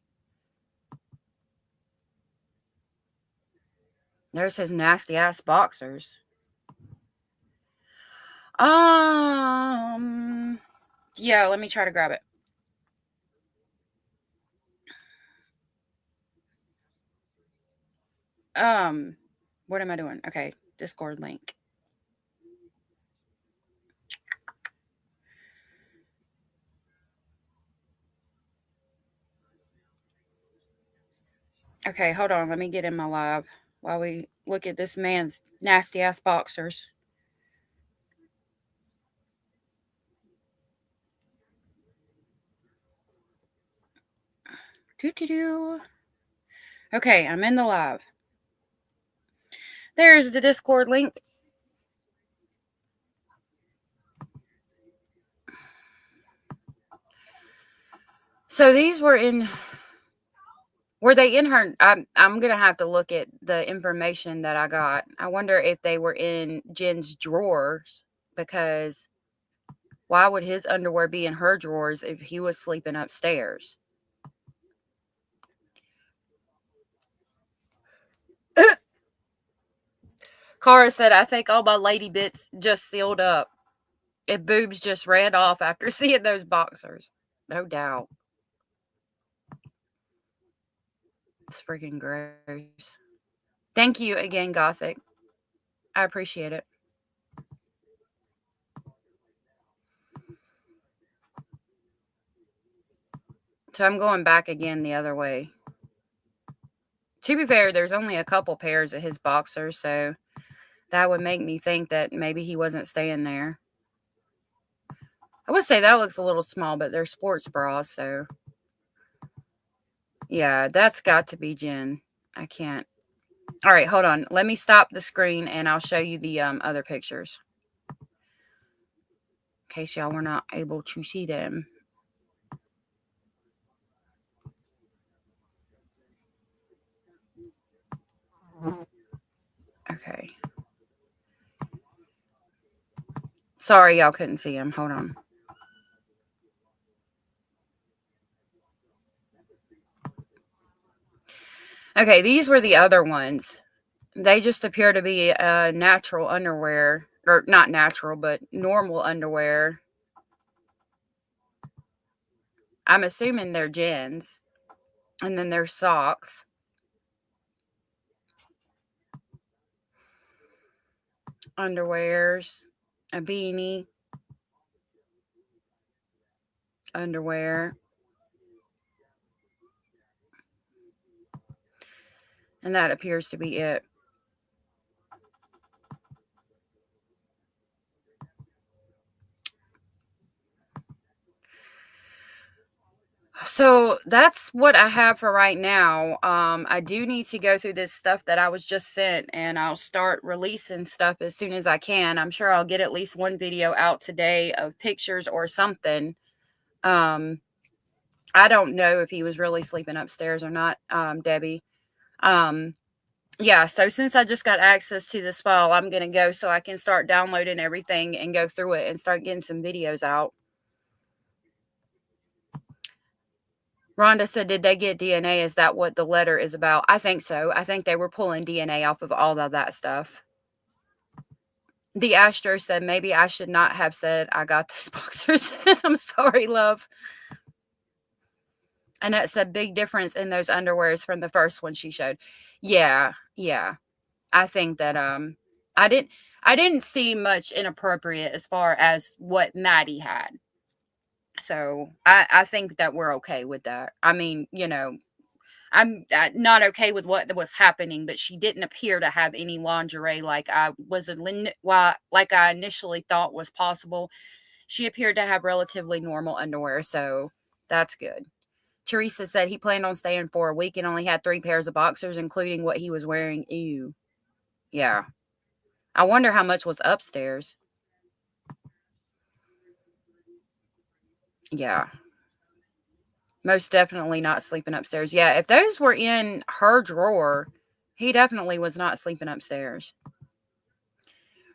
There's his nasty ass boxers. Yeah, let me try to grab it. What am I doing? Okay, Discord link. Okay, hold on. Let me get in my live while we look at this man's nasty ass boxers. Okay, I'm in the live. There's the Discord link. So these were they in her? I'm gonna have to look at the information that I got. I wonder if they were in Jen's drawers, because why would his underwear be in her drawers if he was sleeping upstairs? Cara said, I think all my lady bits just sealed up. If boobs just ran off after seeing those boxers. No doubt. It's freaking gross. Thank you again, Gothic. I appreciate it. So I'm going back again the other way. To be fair, there's only a couple pairs of his boxers, so that would make me think that maybe he wasn't staying there. I would say that looks a little small, but they're sports bras, so yeah, that's got to be Jen. I can't. All right, hold on. Let me stop the screen and I'll show you the other pictures, in case y'all were not able to see them. Okay. Sorry y'all couldn't see him. Hold on. Okay, these were the other ones. They just appear to be natural underwear. Or not natural, but normal underwear. I'm assuming they're Jen's. And then there's socks. Underwears. A beanie. Underwear. And that appears to be it. So that's what I have for right now. I do need to go through this stuff that I was just sent, and I'll start releasing stuff as soon as I can. I'm sure I'll get at least one video out today of pictures or something. I don't know if he was really sleeping upstairs or not, Debbie. Yeah, so since I just got access to this file, I'm going to go so I can start downloading everything and go through it and start getting some videos out. Rhonda said, did they get DNA? Is that what the letter is about? I think so. I think they were pulling DNA off of all of that stuff. The Astro said, maybe I should not have said I got those boxers. I'm sorry, love. And that's a big difference in those underwears from the first one she showed. Yeah. I think that I didn't see much inappropriate as far as what Maddie had. So I think that we're okay with that. I mean, you know, I'm not okay with what was happening, but she didn't appear to have any lingerie like I initially thought was possible. She appeared to have relatively normal underwear, so that's good. Teresa said he planned on staying for a week and only had 3 pairs of boxers, including what he was wearing. Ew. Yeah. I wonder how much was upstairs. Yeah. Most definitely not sleeping upstairs. Yeah, if those were in her drawer, he definitely was not sleeping upstairs.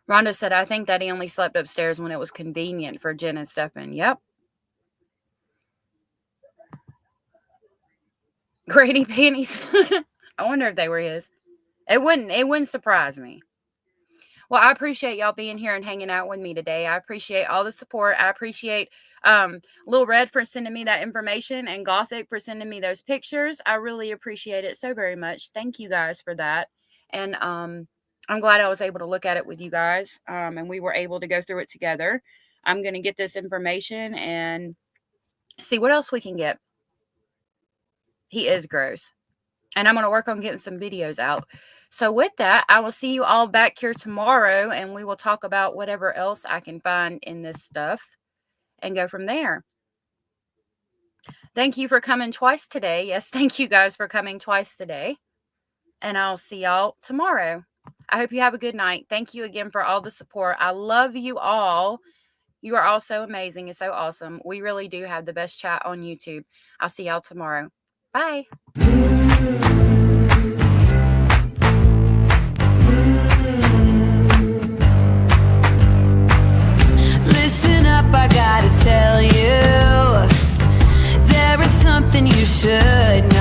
Rhonda said, I think that he only slept upstairs when it was convenient for Jen and Stephen. Yep. Grady panties. I wonder if they were his. It wouldn't surprise me. Well, I appreciate y'all being here and hanging out with me today. I appreciate all the support. I appreciate Lil Red for sending me that information and Gothic for sending me those pictures. I really appreciate it so very much. Thank you guys for that. And I'm glad I was able to look at it with you guys, and we were able to go through it together. I'm going to get this information and see what else we can get. He is gross. And I'm going to work on getting some videos out. So with that, I will see you all back here tomorrow, and we will talk about whatever else I can find in this stuff and go from there. Thank you for coming twice today. Yes, thank you guys for coming twice today. And I'll see y'all tomorrow. I hope you have a good night. Thank you again for all the support. I love you all. You are all so amazing and so awesome. We really do have the best chat on YouTube. I'll see y'all tomorrow. Bye. Listen up, I gotta tell you, there is something you should know.